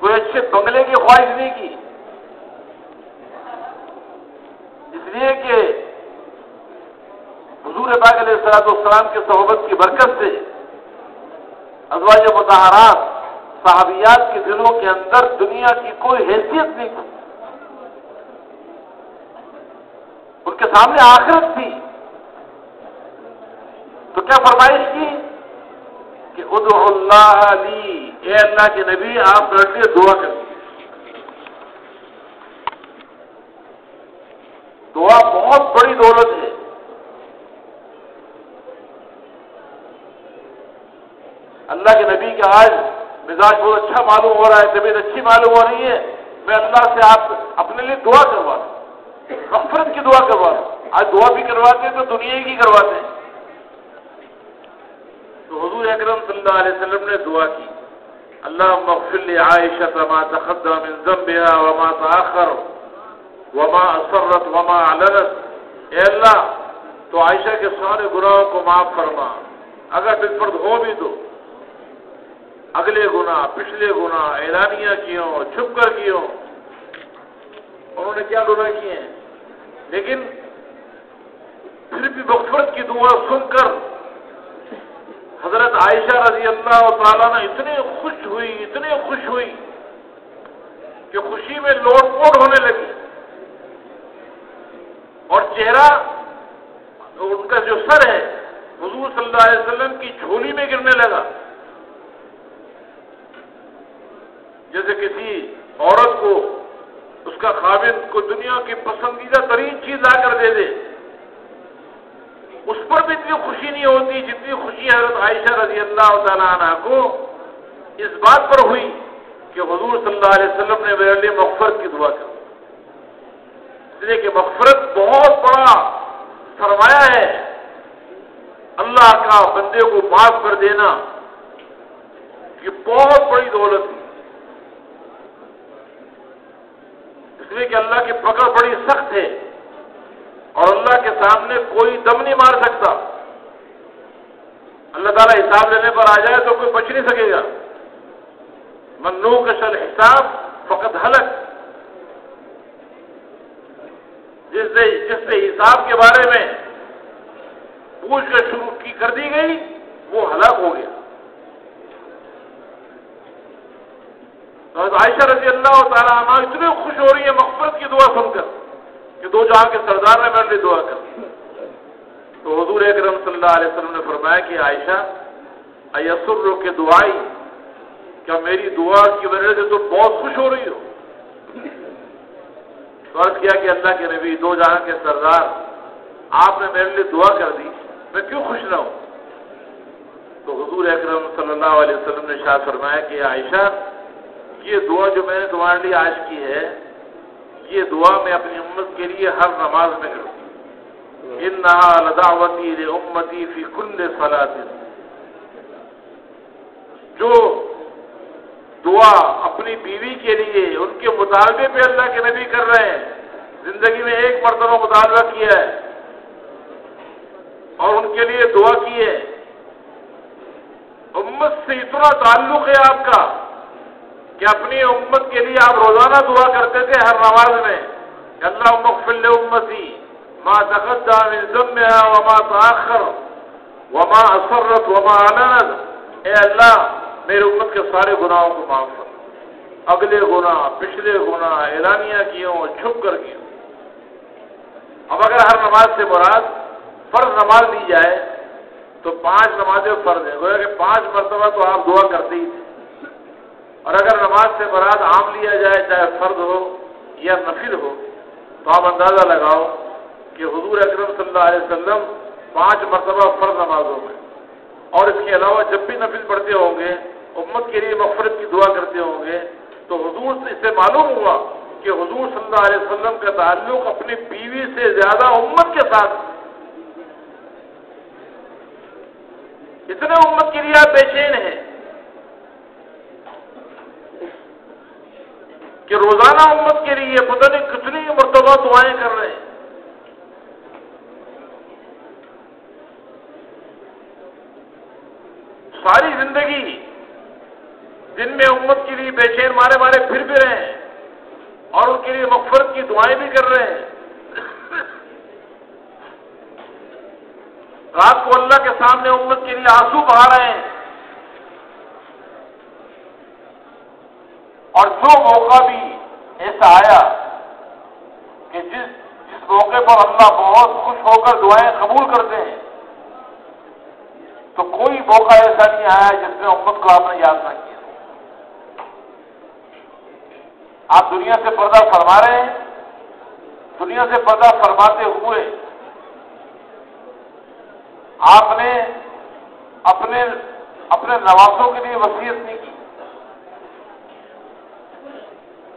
[SPEAKER 1] کوئی اچھے بنگلے کی خواہش نہیں کی، اس لیے کہ حضور پاک علیہ السلام کے صحبت کی برکت سے ازواج مطہرات صحابیات کے دلوں کے اندر دنیا کی کوئی حیثیت نہیں تھی، ان کے سامنے آخرت تھی۔ تو کیا فرمائش کی کہ ادعو اللہ لی، اے اللہ کے نبی آپ میرے لیے دعا کریں۔ دعا بہت بڑی دولت ہے۔ اللہ کے نبی کا آج مزاج بہت اچھا معلوم ہو رہا ہے، طبیعت اچھی معلوم ہو رہی ہے، میں اللہ سے آپ اپنے لیے دعا کروا دوں، مغفرت کی دعا کروا دوں۔ آج دعا بھی کرواتے ہیں تو دنیا کی کرواتے ہیں۔ تو حضور اکرم صلی اللہ علیہ وسلم نے دعا کی، اللہم اغفر لعائشہ ما تقدم من ذنبها وما تأخر وما اسرت وما اعلنت، اے اللہ تو عائشہ کے سارے گناہوں کو معاف فرما، اگر بالفرض ہو بھی تو اگلے گناہ، پچھلے گناہ، اعلانیہ کیے ہوں، چھپ کر کیے ہوں، انہوں نے کیا گناہ کیے ہیں، لیکن پھر بھی مغفرت کی دعا سن کر حضرت عائشہ رضی اللہ تعالیٰ نے اتنی خوش ہوئی کہ خوشی میں لوٹ پوٹ ہونے لگی، اور چہرہ ان کا جو سر ہے حضور صلی اللہ علیہ وسلم کی جھولی میں گرنے لگا، جیسے کسی عورت کو اس کا خاوند کو دنیا کی پسندیدہ ترین چیز لا کر دے دے، اس پر بھی اتنی خوشی نہیں ہوتی جتنی خوشی حضرت عائشہ رضی اللہ تعالیٰ عنہ کو اس بات پر ہوئی کہ حضور صلی اللہ علیہ وسلم نے میرے لیے مغفرت کی دعا کی، اس لیے کہ مغفرت بہت بڑا سرمایہ ہے، اللہ کا بندے کو معاف کر دینا یہ بہت بڑی دولت ہے، اس لیے کہ اللہ کی پکڑ بڑی سخت ہے، اور اللہ کے سامنے کوئی دم نہیں مار سکتا۔ اللہ تعالیٰ حساب لینے پر آ جائے تو کوئی بچ نہیں سکے گا۔ من نوقش الحساب فقد ہلک، جس سے حساب کے بارے میں پوچھ کر شروع کر دی گئی وہ ہلاک ہو گیا۔ تو عائشہ رضی اللہ تعالیٰ عنہ اتنے خوش ہو رہی ہے مغفرت کی دعا سن کر کہ دو جہاں کے سردار نے میرے لیے دعا کر. تو حضور اکرم صلی اللہ علیہ وسلم نے فرمایا کہ عائشہ ایسر کے دعائی، کیا میری دعا کی وجہ سے تو بہت خوش ہو رہی ہو؟ تو عرض کیا کہ اللہ کے نبی، دو جہاں کے سردار، آپ نے میرے لیے دعا کر دی، میں کیوں خوش نہ ہوں؟ تو حضور اکرم صلی اللہ علیہ وسلم نے ارشاد فرمایا کہ عائشہ، یہ دعا جو میں نے تمہارے لیے آج کی ہے، یہ دعا میں اپنی امت کے لیے ہر نماز میں کروں. انہا لدعوتی لامتی فی کل صلاۃ. جو دعا اپنی بیوی کے لیے ان کے مطالبے پہ اللہ کے نبی کر رہے ہیں، زندگی میں ایک مرتبہ مطالبہ کیا ہے اور ان کے لیے دعا کی ہے. امت سے اتنا تعلق ہے آپ کا کہ اپنی امت کے لیے آپ روزانہ دعا کرتے تھے ہر نماز میں کہ اللہم اغفر لامتی ما تقدم من ذنبها وما تاخر وما اسرت وما اعلنت. اے اللہ، میرے امت کے سارے گناہوں کو معاف کر، اگلے گناہ، پچھلے گناہ، اعلانیہ کیے ہوں، چھپ کر کیے ہوں. اب اگر ہر نماز سے مراد فرض نماز لی جائے تو 5 نمازیں فرض ہیں، گویا کہ 5 مرتبہ تو آپ دعا کرتے ہی تھے. اور اگر نماز سے مراد عام لیا جائے، چاہے فرض ہو یا نفل ہو، تو آپ اندازہ لگاؤ کہ حضور اکرم صلی اللہ علیہ وسلم 5 مرتبہ فرض نمازوں میں اور اس کے علاوہ جب بھی نفل پڑھتے ہوں گے، امت کے لیے مغفرت کی دعا کرتے ہوں گے، تو حضور سے اس سے معلوم ہوا کہ حضور صلی اللہ علیہ وسلم کا تعلق اپنی بیوی سے زیادہ امت کے ساتھ. اتنے امت کے لیے آپ بے چین ہیں کہ روزانہ امت کے لیے پتہ نہیں کتنی مرتبہ دعائیں کر رہے ہیں. ساری زندگی جن میں امت کے لیے بے چین مارے مارے پھر بھی رہے ہیں اور ان کے لیے مغفرت کی دعائیں بھی کر رہے ہیں. رات کو اللہ کے سامنے امت کے لیے آنسو بہا رہے ہیں. اور جو موقع بھی ایسا آیا کہ جس موقع پر اللہ بہت خوش ہو کر دعائیں قبول کرتے ہیں، تو کوئی موقع ایسا نہیں آیا جس میں امت کو آپ نے یاد نہ کیا. آپ دنیا سے پردہ فرما رہے ہیں، دنیا سے پردہ فرماتے ہوئے آپ نے اپنے نوازوں کے لیے وصیت نہیں کی،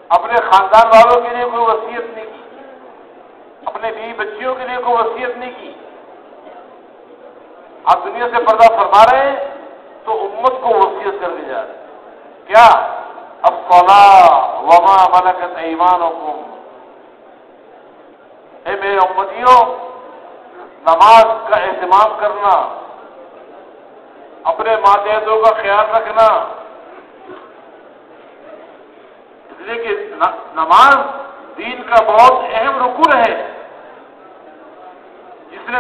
[SPEAKER 1] اپنے خاندان والوں کے لیے کوئی وصیت نہیں کی، اپنے بیوی بچیوں کے لیے کوئی وصیت نہیں کی. آپ دنیا سے پردہ فرما رہے ہیں تو امت کو وصیت کر دی جا رہی ہے. کیا؟ الصلاۃ وما ملکت ایمانکم. اے میرے امتیوں، نماز کا اہتمام کرنا، اپنے ماتحتوں کا خیال رکھنا. اس لیے کہ نماز دین کا بہت اہم رکن ہے. جس نے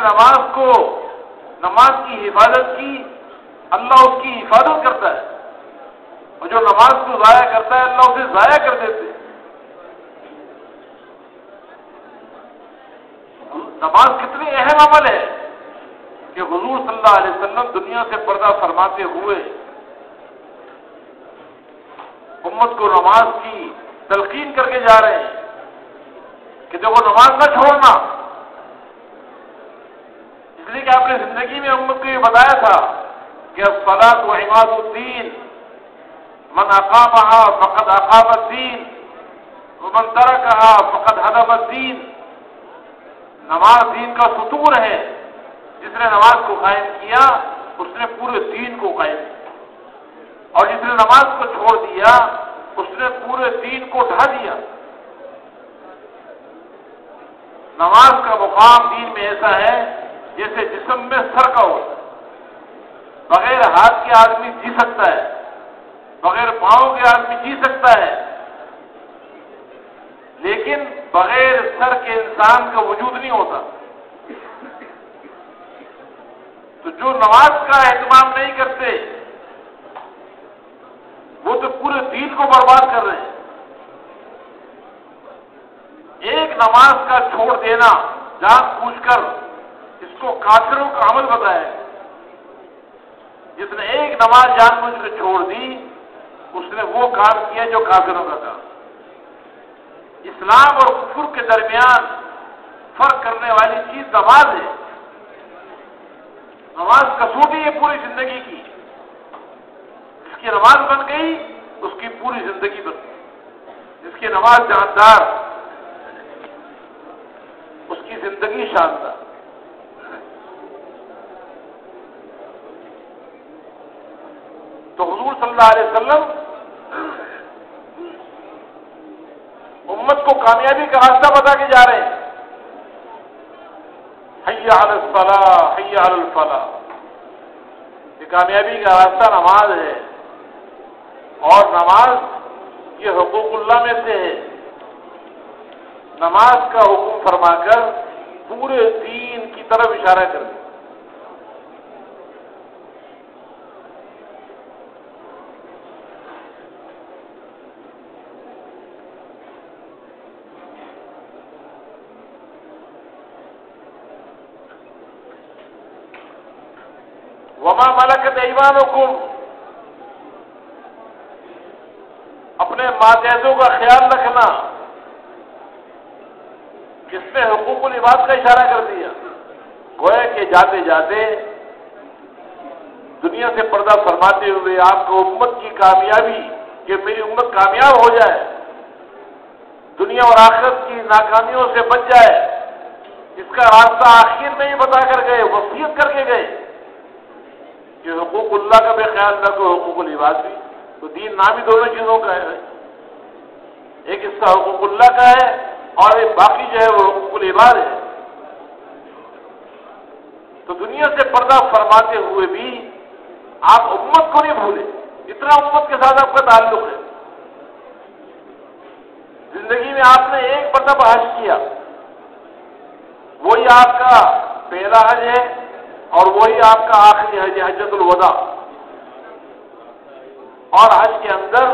[SPEAKER 1] نماز کی حفاظت کی، اللہ اس کی حفاظت کرتا ہے، اور جو نماز کو ضائع کرتا ہے اللہ اسے ضائع کر دیتے. نماز کتنی اہم عمل ہے کہ حضور صلی اللہ علیہ وسلم دنیا سے پردہ فرماتے ہوئے امت کو نماز کی تلقین کر کے جا رہے ہیں کہ دیکھو نماز نہ چھوڑنا. اس لیے کہ آپ نے زندگی میں امت کو یہ بتایا تھا کہ الصلاۃ وعماد الدین، من اقامها فقد اقام الدین ومن ترکها فقد هدم الدین. نماز دین کا ستون ہے، جس نے نماز کو قائم کیا اس نے پورے دین کو قائم کیا، اور جس نے نماز کو چھوڑ دیا اس نے پورے دین کو ڈھا دیا. نماز کا مقام دین میں ایسا ہے جیسے جسم میں سر کا ہوتا ہے. بغیر ہاتھ کے آدمی جی سکتا ہے، بغیر پاؤں کے آدمی جی سکتا ہے، لیکن بغیر سر کے انسان کا وجود نہیں ہوتا. تو جو نماز کا اہتمام نہیں کرتے وہ تو پورے دین کو برباد کر رہے ہیں۔ ایک نماز کا چھوڑ دینا جان بوجھ کر اس کو کافروں کا عمل بتایا۔ جس نے ایک نماز جان بوجھ کر چھوڑ دی اس نے وہ کام کیا جو کافروں کا تھا۔ اسلام اور کفر کے درمیان فرق کرنے والی چیز نماز ہے۔ نماز کسوٹی ہے پوری زندگی کی، جس کی نماز بن گئی اس کی پوری زندگی بن گئی، جس کی نماز جاندار اس کی زندگی شاندار۔ تو حضور صلی اللہ علیہ وسلم امت کو کامیابی کا راستہ بتا کے جا رہے ہیں۔ حی علی الصلاۃ حی علی الفلاح، یہ کامیابی کا راستہ نماز ہے، اور نماز یہ حقوق اللہ میں سے ہے۔ نماز کا حکم فرما کر پورے دین کی طرف اشارہ کر دیا۔ وما ملکت ایمانکم، اپنے ماتحتوں کا خیال رکھنا، جس میں حقوق العباد کا اشارہ کر دیا۔ گویا کہ جاتے جاتے دنیا سے پردہ فرماتے ہوئے آپ کو امت کی کامیابی، کہ میری امت کامیاب ہو جائے، دنیا اور آخرت کی ناکامیوں سے بچ جائے، اس کا راستہ آخر میں ہی بتا کر گئے، وصیت کر کے گئے کہ حقوق اللہ کا بھی خیال رکھو، حقوق العباد بھی۔ تو دین نام ہی دونوں چیزوں کا ہے، ایک حصہ حقوق اللہ کا ہے اور ایک باقی جو ہے وہ حقوق العباد ہے۔ تو دنیا سے پردہ فرماتے ہوئے بھی آپ امت کو نہیں بھولے، اتنا امت کے ساتھ آپ کا تعلق ہے۔ زندگی میں آپ نے ایک مرتبہ حج کیا، وہی آپ کا پہلا حج ہے اور وہی آپ کا آخری حج ہے، حجۃ الوداع۔ اور حج کے اندر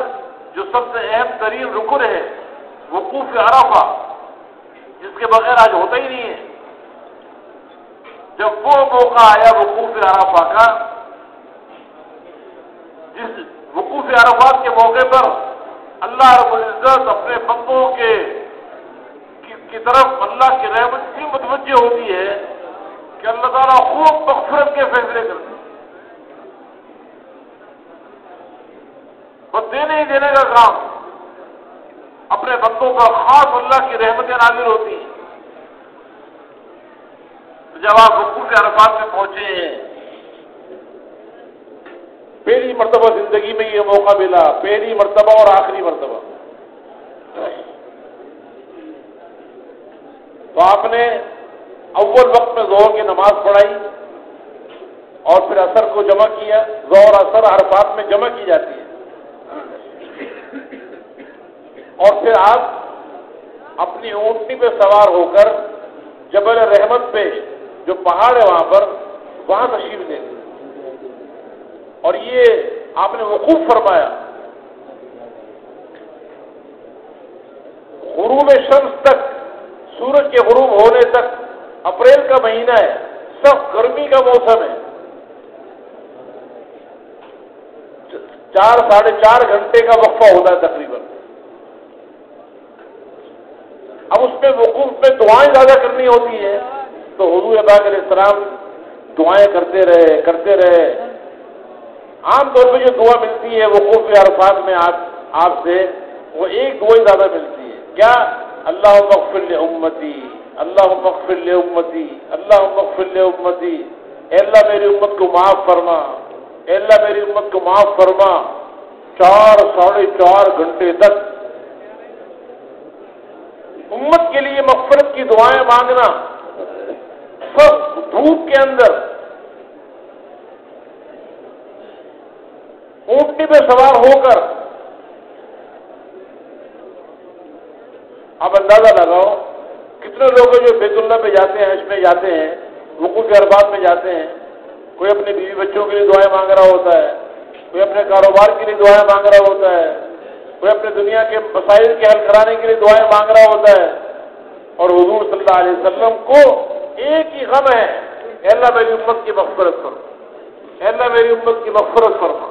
[SPEAKER 1] جو سب سے اہم ترین رکن ہے وقوف عرفہ، جس کے بغیر حج ہوتا ہی نہیں ہے۔ جب وہ موقع آیا وقوف عرفہ کا، جس وقوف عرفات کے موقع پر اللہ رب العزت اپنے بندوں کی طرف اللہ کی رحمت اتنی متوجہ ہوتی ہے کہ اللہ تعالیٰ خوب مغفرت کے فیصلے کرتے ہیں۔ بس دینے ہی دینے کا کام، اپنے بندوں کا خاص اللہ کی رحمتیں نازل ہوتی ہیں۔ تو جب آپ وقوف عرفات میں پہنچے ہیں، پہلی مرتبہ زندگی میں یہ موقع ملا، پہلی مرتبہ اور آخری مرتبہ، تو آپ نے اول وقت میں ظہر کی نماز پڑھائی اور پھر عصر کو جمع کیا۔ ظہر عصر عرفات میں جمع کی جاتی ہے، اور پھر آپ اپنی اونٹنی پہ سوار ہو کر جبل رحمت پہ جو پہاڑ ہے وہاں تشریف لے گئے، اور یہ آپ نے وقوف فرمایا۔ غروب شمس تک، سورج کے غروب ہونے تک، اپریل کا مہینہ ہے، سخت گرمی کا موسم ہے، 4 ساڑھے 4 گھنٹے کا وقفہ ہوتا ہے تقریباً۔ اب اس میں وقوف میں دعائیں زیادہ کرنی ہوتی ہیں، تو حضور پاک علیہ السلام دعائیں کرتے رہے۔ عام طور پہ جو دعا ملتی ہے وقوف عرفات میں آپ سے، وہ ایک دعا ہی زیادہ ملتی ہے، کیا؟ اللہم اغفر لامتی، اللہم اغفر لامتی، اللہم اغفر لامتی، اے اللہ میری امت کو معاف فرما، اے اللہ میری امت کو معاف فرما۔ 4 ساڑھے 4 گھنٹے تک امت کے لیے مغفرت کی دعائیں مانگنا، سخت دھوپ کے اندر اونٹنی پہ سوار ہو کر۔ آپ اندازہ لگاؤ کتنے لوگ جو بیت اللہ پہ جاتے ہیں، حج میں جاتے ہیں، وقوف عرفات میں جاتے ہیں، کوئی اپنے بیوی بچوں کے لیے دعائیں مانگ رہا ہوتا ہے، کوئی اپنے کاروبار کے لیے دعائیں مانگ رہا ہوتا ہے، کوئی اپنے دنیا کے مسائل کے حل کرانے کے لیے دعائیں مانگ رہا ہوتا ہے، اور حضور صلی اللہ علیہ وسلم کو ایک ہی غم ہے، اے اللہ میری امت کی مغفرت فرما، اے اللہ میری امت کی مغفرت فرما۔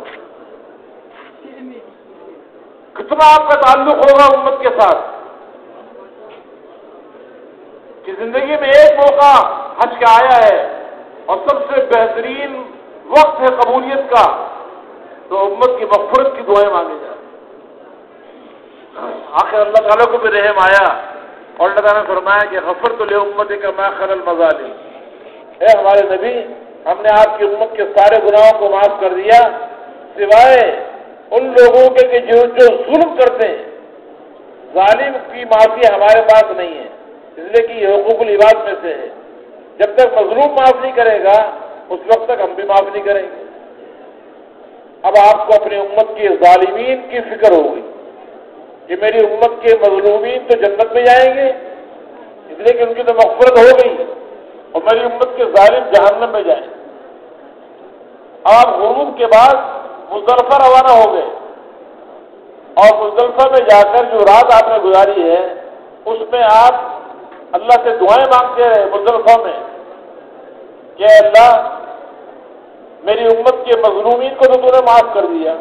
[SPEAKER 1] کتنا آپ کا تعلق ہوگا امت کے ساتھ کہ زندگی میں ایک موقع حج کا آیا ہے اور سب سے بہترین وقت ہے قبولیت کا، تو امت کی مغفرت کی دعائیں مانگی جائیں۔ آخر اللہ تعالیٰ کو بھی رحم آیا اور اللہ تعالیٰ نے فرمایا کہ غفرت لأمتک ما خلا المظالم، اے ہمارے نبی ہم نے آپ کی امت کے سارے گناہوں کو معاف کر دیا سوائے ان لوگوں کے کہ جو ظلم کرتے ہیں۔ ظالم کی معافی ہمارے پاس نہیں ہے، اس لیے کہ یہ حقوق العباد میں سے ہے، جب تک مظلوم معاف نہیں کرے گا اس وقت تک ہم بھی معاف نہیں کریں گے۔ اب آپ کو اپنی امت کے ظالمین کی فکر ہوگی کہ میری امت کے مظلومین تو جنت میں جائیں گے، اس لیے کہ ان کی تو مغفرت ہو گئی، اور میری امت کے ظالم جہنم میں جائیں۔ آپ غروب کے بعد مزدلفہ روانہ ہو گئے، اور مزدلفہ میں جا کر جو رات آپ نے گزاری ہے اس میں آپ اللہ سے دعائیں مانگتے رہے مزدلفہ میں کہ اللہ میری امت کے مظلومین کو تو نے معاف کر دیا،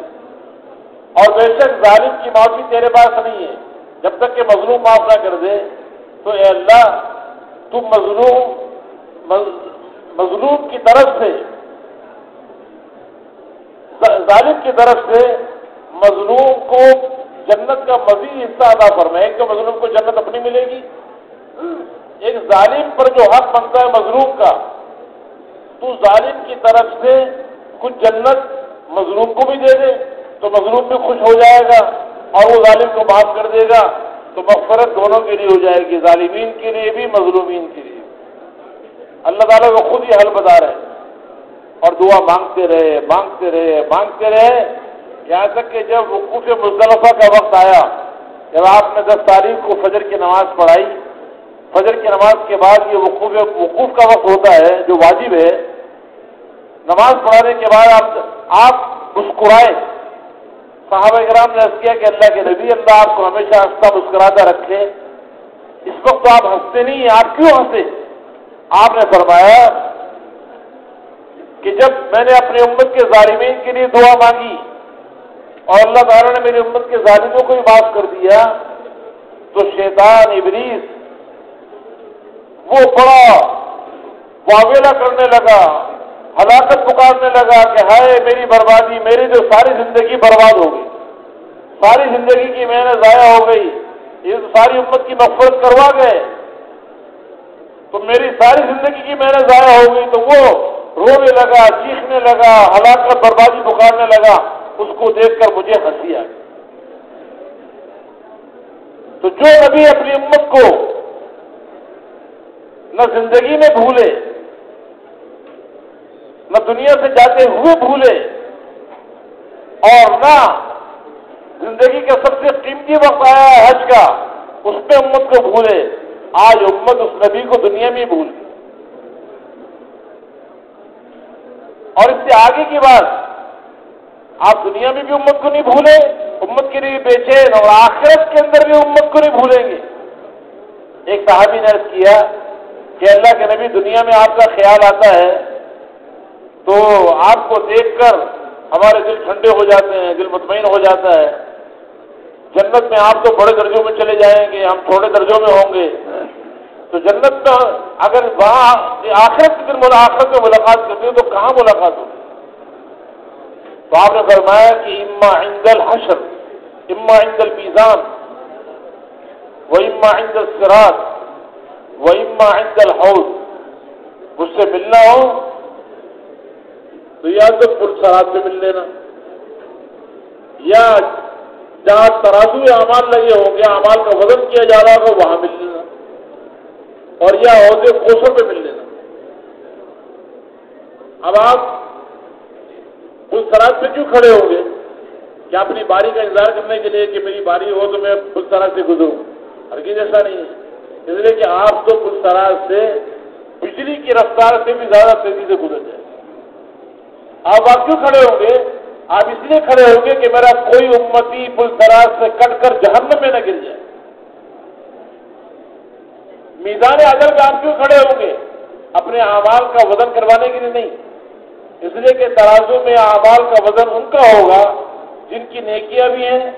[SPEAKER 1] اور بے شک ظالم کی معافی تیرے پاس نہیں ہے، جب تک کہ مظلوم معاف نہ کر دے، تو اے اللہ تو مظلوم کی طرف سے، ظالم کی طرف سے مظلوم کو جنت کا مزید حصہ عطا فرمائے۔ ایک تو مظلوم کو جنت اپنی ملے گی، ایک ظالم پر جو حق بنتا ہے مظلوم کا، تو ظالم کی طرف سے کچھ جنت مظلوم کو بھی دے دے تو مظلوم بھی خوش ہو جائے گا اور وہ ظالم کو معاف کر دے گا، تو مغفرت دونوں کے لیے ہو جائے گی، ظالمین کے لیے بھی مظلومین کے لیے۔ اللہ تعالیٰ کو خود ہی حل بتا رہے ہیں، اور دعا مانگتے رہے یہاں تک کہ جب وقوف مزدلفہ کا وقت آیا، جب آپ نے 10 تاریخ کو فجر کی نماز پڑھائی، فجر کی نماز کے بعد یہ وقوف کا وقت ہوتا ہے جو واجب ہے، نماز پڑھانے کے بعد آپ مسکرائے۔ صحابہ کرام نے عرض کیا کہ اللہ کے نبی، اللہ آپ کو ہمیشہ ہنستا مسکراتا رکھے، اس وقت تو آپ ہنستے نہیں ہیں، آپ کیوں ہنسے؟ آپ نے فرمایا کہ جب میں نے اپنی امت کے ظالمین کے لیے دعا مانگی اور اللہ تعالیٰ نے میری امت کے ظالموں کو بھی معاف کر دیا، تو شیطان ابلیس وہ بڑا واویلا کرنے لگا، ہلاکت پکارنے لگا کہ ہائے میری بربادی، میری جو ساری زندگی برباد ہو گئی، ساری زندگی کی محنت ضائع ہو گئی، یہ تو ساری امت کی مغفرت کروا گئے، تو میری ساری زندگی کی محنت ضائع ہو گئی۔ تو وہ رونے لگا، چیخنے لگا، ہلاکت بربادی پکارنے لگا، اس کو دیکھ کر مجھے ہنسی آ گئی۔ تو جو نبی اپنی امت کو نہ زندگی میں بھولے، نہ دنیا سے جاتے ہوئے بھولے، اور نہ زندگی کا سب سے قیمتی وقت آیا ہے حج کا اس پہ امت کو بھولے، آج امت اس نبی کو دنیا میں بھول گئی۔ اور اس سے آگے کی بات، آپ دنیا میں بھی امت کو نہیں بھولے، امت کے لیے بے چین، اور آخرت کے اندر بھی امت کو نہیں بھولیں گے۔ ایک صحابی نے عرض کیا کہ اللہ کے نبی، دنیا میں آپ کا خیال آتا ہے تو آپ کو دیکھ کر ہمارے دل ٹھنڈے ہو جاتے ہیں، دل مطمئن ہو جاتا ہے، جنت میں آپ تو بڑے درجوں میں چلے جائیں گے، ہم چھوٹے درجوں میں ہوں گے، تو جنت میں اگر وہاں آخرت کے دن آخرت میں ملاقات کرتے ہو تو کہاں ملاقات ہوگی؟ تو آپ نے فرمایا کہ اما عند الحشر، اما عند المیزان، و اما عند الصراط، و اما عند الحوض۔ مجھ سے ملنا ہو تو یا تو پل صراط پہ مل لینا، یا جہاں ترازو اعمال لگے ہوں گے، اعمال کا وزن کیا جا رہا ہوگا وہاں مل لینا، اور یا عہدے کوسوں پہ مل لینا۔ اب آپ پل صراط پہ کیوں کھڑے ہوں گے؟ کیا اپنی باری کا انتظار کرنے کے لیے کہ میری باری ہو تو میں پل صراط سے گزروں؟ ہرگز ایسا نہیں ہے، اس لیے کہ آپ تو پل صراط سے بجلی کی رفتار سے بھی زیادہ تیزی سے گزر جائے۔ آپ کیوں کھڑے ہوں گے؟ آپ اس لیے کھڑے ہوں گے کہ میرا کوئی امتی پل صراط سے کٹ کر جہنم میں نہ گر جائے۔ میزان عدل میں آپ کیوں کھڑے ہوں گے؟ اپنے اعمال کا وزن کروانے کے لیے نہیں، اس لیے کہ ترازو میں اعمال کا وزن ان کا ہوگا جن کی نیکیاں بھی ہیں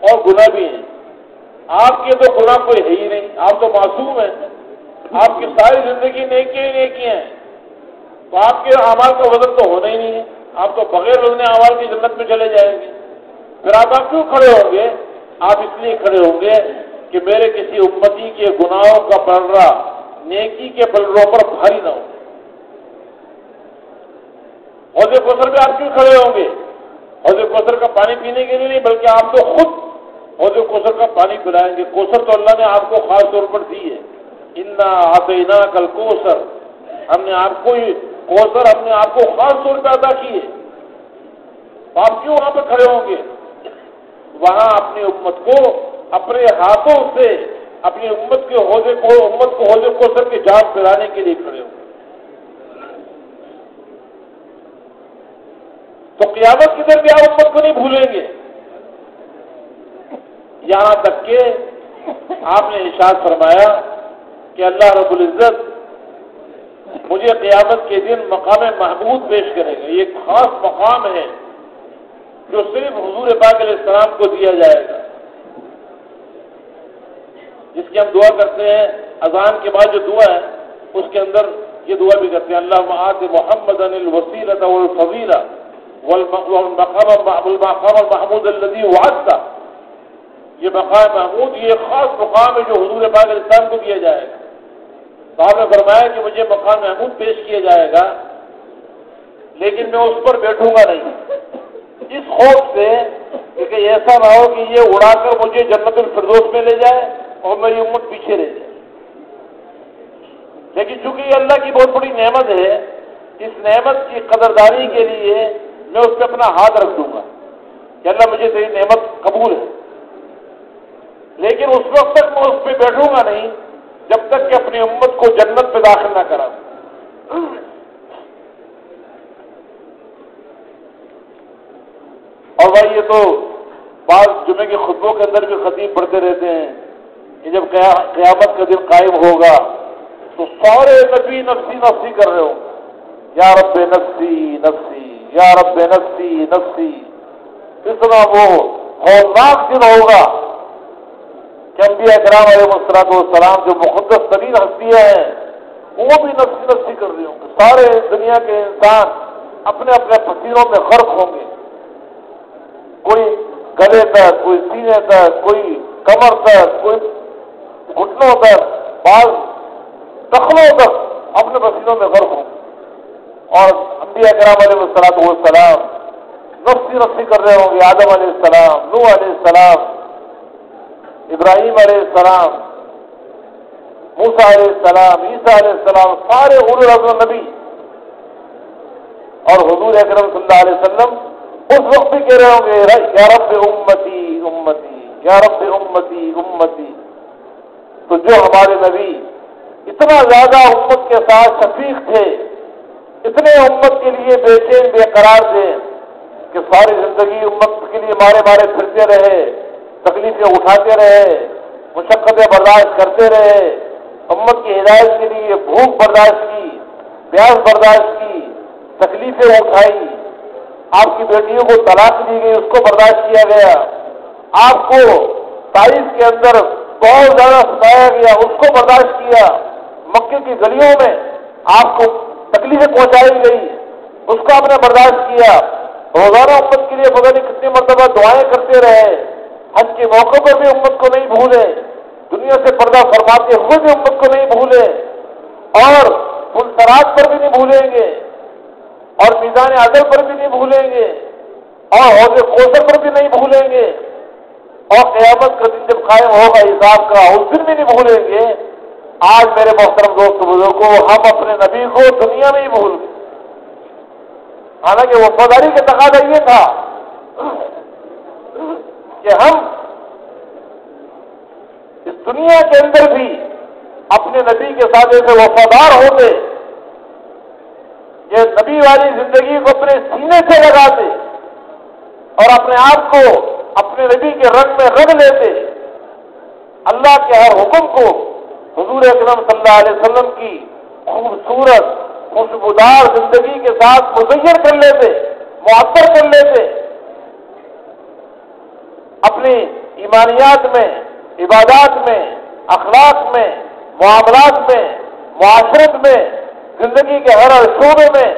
[SPEAKER 1] اور گناہ بھی ہیں۔ آپ کے تو گناہ کوئی ہے ہی نہیں، آپ تو معصوم ہیں، آپ کی ساری زندگی نیکیاں ہی نیکیاں ہیں، تو آپ کے اعمال کا وزن تو ہونا ہی نہیں ہے، آپ تو بغیر وزن اعمال کی جنت میں چلے جائیں گے۔ پھر آپ کیوں کھڑے ہوں گے؟ آپ اس لیے کھڑے ہوں گے کہ میرے کسی امتی کے گناہوں کا پلڑا نیکی کے پلڑوں پر بھاری نہ ہو۔ حوض کوثر پہ آپ کیوں کھڑے ہوں گے؟ حوض کوثر کا پانی پینے کے لیے نہیں، بلکہ آپ تو خود حوض کوثر کا پانی پلائیں گے۔ کوثر تو اللہ نے آپ کو خاص طور پر دی ہے، انا اعطیناک الکوثر، ہم نے آپ کو کوثر ہم نے آپ کو خاص طور پہ عطا کی ہے۔ آپ کیوں وہاں پہ کھڑے ہوں گے؟ وہاں اپنی امت کو اپنے ہاتھوں سے اپنی امت کو حوض کوثر کے جام پلانے کے لیے کھڑے ہوں گے۔ تو قیامت کی طرف بھی آپ امت کو نہیں بھولیں گے، یہاں تک کہ آپ نے ارشاد فرمایا کہ اللہ رب العزت مجھے قیامت کے دن مقام محمود پیش کرے گا۔ یہ ایک خاص مقام ہے جو صرف حضور پاک علیہ السلام کو دیا جائے گا، جس کی ہم دعا کرتے ہیں اذان کے بعد جو دعا ہے اس کے اندر یہ دعا بھی کرتے ہیں، اللہم آت محمدا الوسیلۃ والفضیلہ والمقام المحمود الذی وعدتہ۔ یہ مقام محمود یہ خاص مقام ہے جو حضور پاک علیہ السلام کو دیا جائے گا۔ تو آپ نے فرمایا کہ مجھے مقام محمود پیش کیا جائے گا، لیکن میں اس پر بیٹھوں گا نہیں، اس خوف سے کہ ایسا نہ ہو کہ یہ اڑا کر مجھے جنت الفردوس میں لے جائے اور میری امت پیچھے رہ جائے۔ لیکن چونکہ یہ اللہ کی بہت بڑی نعمت ہے، اس نعمت کی قدردانی کے لیے میں اس پہ اپنا ہاتھ رکھ دوں گا کہ اللہ مجھے تیری نعمت قبول ہے، لیکن اس وقت تک میں اس پہ بیٹھوں گا نہیں جب تک کہ اپنی امت کو جنت پہ داخل نہ کرا۔ اور بھائی یہ تو بعض جمعے کے خطبوں کے اندر بھی خطیب پڑھتے رہتے ہیں کہ جب قیامت کا دن قائم ہوگا تو سارے نبی نفسی نفسی کر رہے ہوں، یا رب نفسی نفسی یا رب نفسی نفسی۔ اتنا وہ ہولناک دن ہوگا کہ انبیاء کرام علیہ السلام جو مقدس ترین ہستیاں ہیں وہ بھی نفسی نفسی کر رہے ہوں گے۔ سارے دنیا کے انسان اپنے اپنے پسینوں میں غرق ہوں گے، کوئی گلے تک، کوئی سینے تک، کوئی کمر تک، کوئی گھٹنوں تک، بعض ٹخنوں تک اپنے پسینوں میں غرق ہوں گے۔ اور انبیاء کرام علیہ السلام نفسی نفسی کر رہے ہوں گے، آدم علیہ السلام، نوح علیہ السلام، ابراہیم علیہ السلام، موسیٰ علیہ السلام، عیسیٰ علیہ السلام، سارے اولو العزم نبی اور حضور اکرم صلی اللہ علیہ وسلم اس وقت بھی کہہ رہے ہوں گے یا رب امتی امتی یا رب امتی امتی۔ تو جو ہمارے نبی اتنا زیادہ امت کے ساتھ شفیق تھے، اتنے امت کے لیے بے چین بے قرار تھے کہ ساری زندگی امت کے لیے مارے پھرتے رہے، تکلیفیں اٹھاتے رہے، مشقتیں برداشت کرتے رہے، امت کی ہدایت کے لیے بھوک برداشت کی، پیاس برداشت کی، تکلیفیں اٹھائی، آپ کی بیٹیوں کو طلاق دی گئی اس کو برداشت کیا گیا، آپ کو طائف کے اندر بہت زیادہ ستایا گیا اس کو برداشت کیا، مکے کی گلیوں میں آپ کو تکلیفیں پہنچائی گئی اس کو آپ نے برداشت کیا، روزانہ امت کے لیے پتہ نہیں کتنی مرتبہ دعائیں کرتے رہے، حج کے موقع پر بھی امت کو نہیں بھولے، دنیا سے پردہ فرماتے ہوئے بھی امت کو نہیں بھولے، اور پل صراط پر بھی نہیں بھولیں گے، اور میزان عدل پر بھی نہیں بھولیں گے، اور حوض کوثر پر بھی نہیں بھولیں گے، اور قیامت کا دن جب قائم ہوگا حساب کا اس دن بھی نہیں بھولیں گے۔ آج میرے محترم دوست بزرگوں ہم اپنے نبی کو دنیا میں ہی بھول گئے، حالانکہ وفاداری کا تقاضا یہ تھا کہ ہم اس دنیا کے اندر بھی اپنے نبی کے ساتھ ایسے وفادار ہوتے کہ نبی والی زندگی کو اپنے سینے سے لگاتے اور اپنے آپ کو اپنے نبی کے رنگ میں رنگ لیتے، اللہ کے ہر حکم کو حضور اکرم صلی اللہ علیہ وسلم کی خوبصورت خوشبودار زندگی کے ساتھ مزین کر لیتے، معطر کر لیتے، اپنی ایمانیات میں، عبادات میں، اخلاق میں، معاملات میں، معاشرت میں، زندگی کے ہر شعبے میں،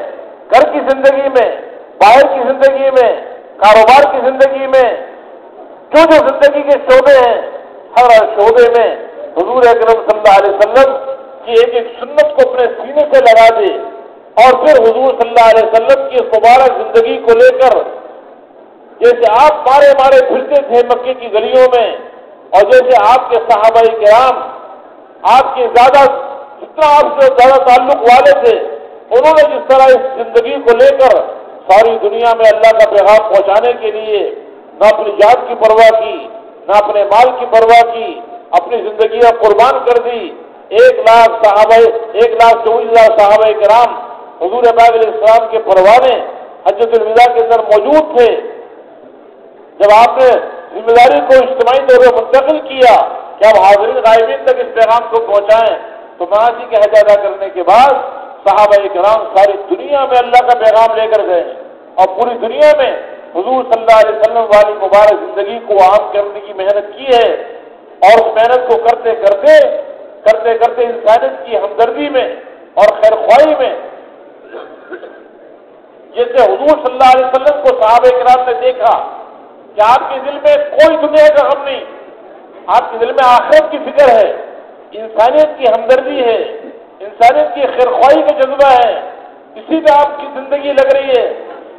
[SPEAKER 1] گھر کی زندگی میں، باہر کی زندگی میں، کاروبار کی زندگی میں، جو زندگی کے شعبے ہیں، ہر شعبے میں حضور اکرم صلی اللہ علیہ وسلم کی ایک ایک سنت کو اپنے سینے سے لگا دے، اور پھر حضور صلی اللہ علیہ وسلم کی مبارک زندگی کو لے کر جیسے آپ مارے مارے پھرتے تھے مکے کی گلیوں میں، اور جیسے آپ کے صحابہ کرام آپ کے جتنا آپ سے زیادہ تعلق والے تھے، انہوں نے جس طرح اس زندگی کو لے کر ساری دنیا میں اللہ کا پیغام پہنچانے کے لیے نہ اپنی جان کی پرواہ کی، نہ اپنے مال کی پرواہ کی، اپنی زندگیاں قربان کر دی۔ 1,24,000 صحابہ کرام حضور پاک علیہ السلام کے پروانے حجۃ الوداع کے اندر موجود تھے۔ جب آپ نے ذمہ داری کو اجتماعی طور پر منتقل کیا کہ آپ حاضرین غائبین تک اس پیغام کو پہنچائیں، تو ماضی کے حج ادا کرنے کے بعد صحابہ کرام ساری دنیا میں اللہ کا پیغام لے کر گئے، اور پوری دنیا میں حضور صلی اللہ علیہ وسلم والی مبارک زندگی کو عام کرنے کی محنت کی ہے، اور اس محنت کو کرتے کرتے انسانیت کی ہمدردی میں اور خیر خواہی میں، جیسے حضور صلی اللہ علیہ وسلم کو صحابہ کرام نے دیکھا کہ آپ کے دل میں کوئی دنیا کا غم نہیں، آپ کے دل میں آخرت کی فکر ہے، انسانیت کی ہمدردی ہے، انسانیت کی خیر خواہی کا جذبہ ہے، اسی پہ آپ کی زندگی لگ رہی ہے،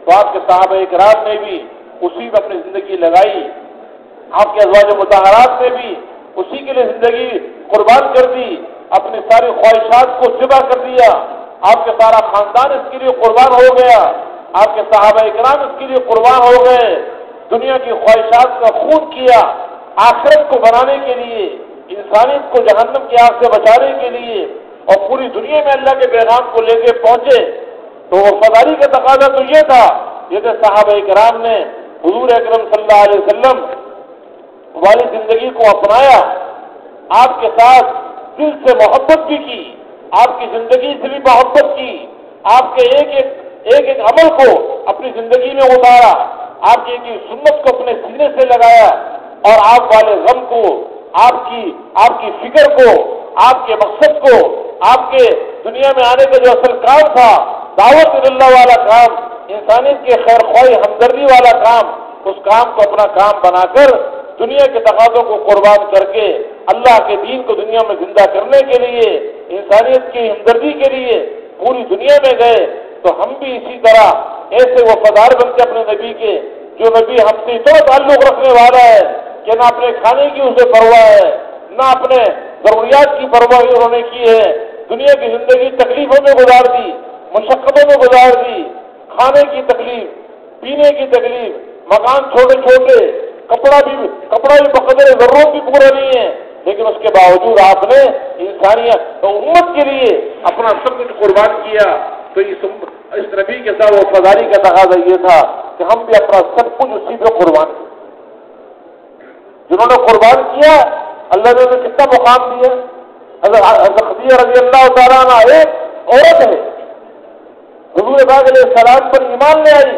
[SPEAKER 1] تو آپ کے صحابہ کرام نے بھی اسی پہ اپنی زندگی لگائی، آپ کے ازواج مطہرات نے بھی اسی کے لیے زندگی قربان کر دی، اپنی ساری خواہشات کو ذبح کر دیا، آپ کے سارا خاندان اس کے لیے قربان ہو گیا، آپ کے صحابہ کرام اس کے لیے قربان ہو گئے، دنیا کی خواہشات کا خون کیا آخرت کو بنانے کے لیے، انسانیت کو جہنم کی آگ سے بچانے کے لیے، اور پوری دنیا میں اللہ کے پیغام کو لے کے پہنچے۔ تو وفاداری کا تقاضا تو یہ تھا، جیسے صحابہ کرام نے حضور اکرم صلی اللہ علیہ وسلم والی زندگی کو اپنایا، آپ کے ساتھ دل سے محبت بھی کی، آپ کی زندگی سے بھی محبت کی، آپ کے ایک ایک عمل کو اپنی زندگی میں اتارا، آپ کی ایک سنت کو اپنے سینے سے لگایا، اور آپ والے غم کو، آپ کی فکر کو، آپ کے مقصد کو، آپ کے دنیا میں آنے کا جو اصل کام تھا، دعوت اللہ والا کام، انسانیت کے خیر خواہی ہمدردی والا کام، اس کام کو اپنا کام بنا کر دنیا کے تقاضوں کو قربان کر کے اللہ کے دین کو دنیا میں زندہ کرنے کے لیے، انسانیت کی ہمدردی کے لیے پوری دنیا میں گئے۔ تو ہم بھی اسی طرح ایسے وفادار بن کے اپنے نبی کے، جو نبی ہم سے اتنا تعلق رکھنے والا ہے کہ نہ اپنے کھانے کی اسے پرواہ ہے، نہ اپنے ضروریات کی پرواہ انہوں نے کی ہے، دنیا کی زندگی تکلیفوں میں گزار دی، مشقتوں میں گزار دی، کھانے کی تکلیف، پینے کی تکلیف، مکان چھوٹے چھوٹے، کپڑا بھی بقدر ضرورت بھی پورا نہیں ہے، لیکن اس کے باوجود آپ نے انسانیت اور امت کے لیے اپنا سب کچھ قربان کیا۔ تو اس نبی کے ساتھ وفاداری کا تقاضا یہ تھا کہ ہم بھی اپنا سب کچھ اسی پہ قربان کریں۔ جنہوں نے قربان کیا اللہ نے انہیں کتنا مقام دیا۔ حضرت خدیجہ رضی اللہ تعالیٰ عنہ ایک عورت ہے، حضور پاک علیہ السلام پر ایمان لے آئی،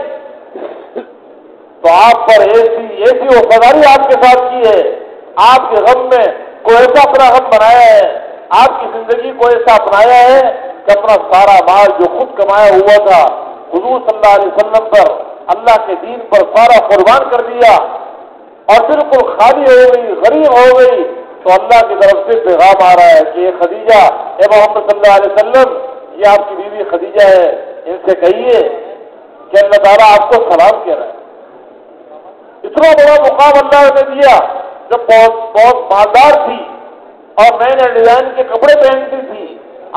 [SPEAKER 1] تو آپ پر ایسی وفاداری آپ کے ساتھ کی ہے، آپ کے غم میں کوئی ایسا اپنا غم بنایا ہے، آپ کی زندگی کو ایسا اپنایا ہے کہ اپنا سارا مال جو خود کمایا ہوا تھا حضور صلی اللہ علیہ وسلم پر، اللہ کے دین پر سارا قربان کر دیا، اور بالکل خالی ہو گئی، غریب ہو گئی۔ تو اللہ کی طرف سے پیغام آ رہا ہے کہ یہ خدیجہ، اے محمد صلی اللہ علیہ وسلم، یہ آپ کی بیوی خدیجہ ہے، ان سے کہیے کہ اللہ تعالیٰ آپ کو سلام کہہ رہا ہے۔ اتنا بڑا مقام اللہ نے دیا، جب بہت مالدار تھی اور نئے نئے ڈیزائن کے کپڑے پہنتی تھی،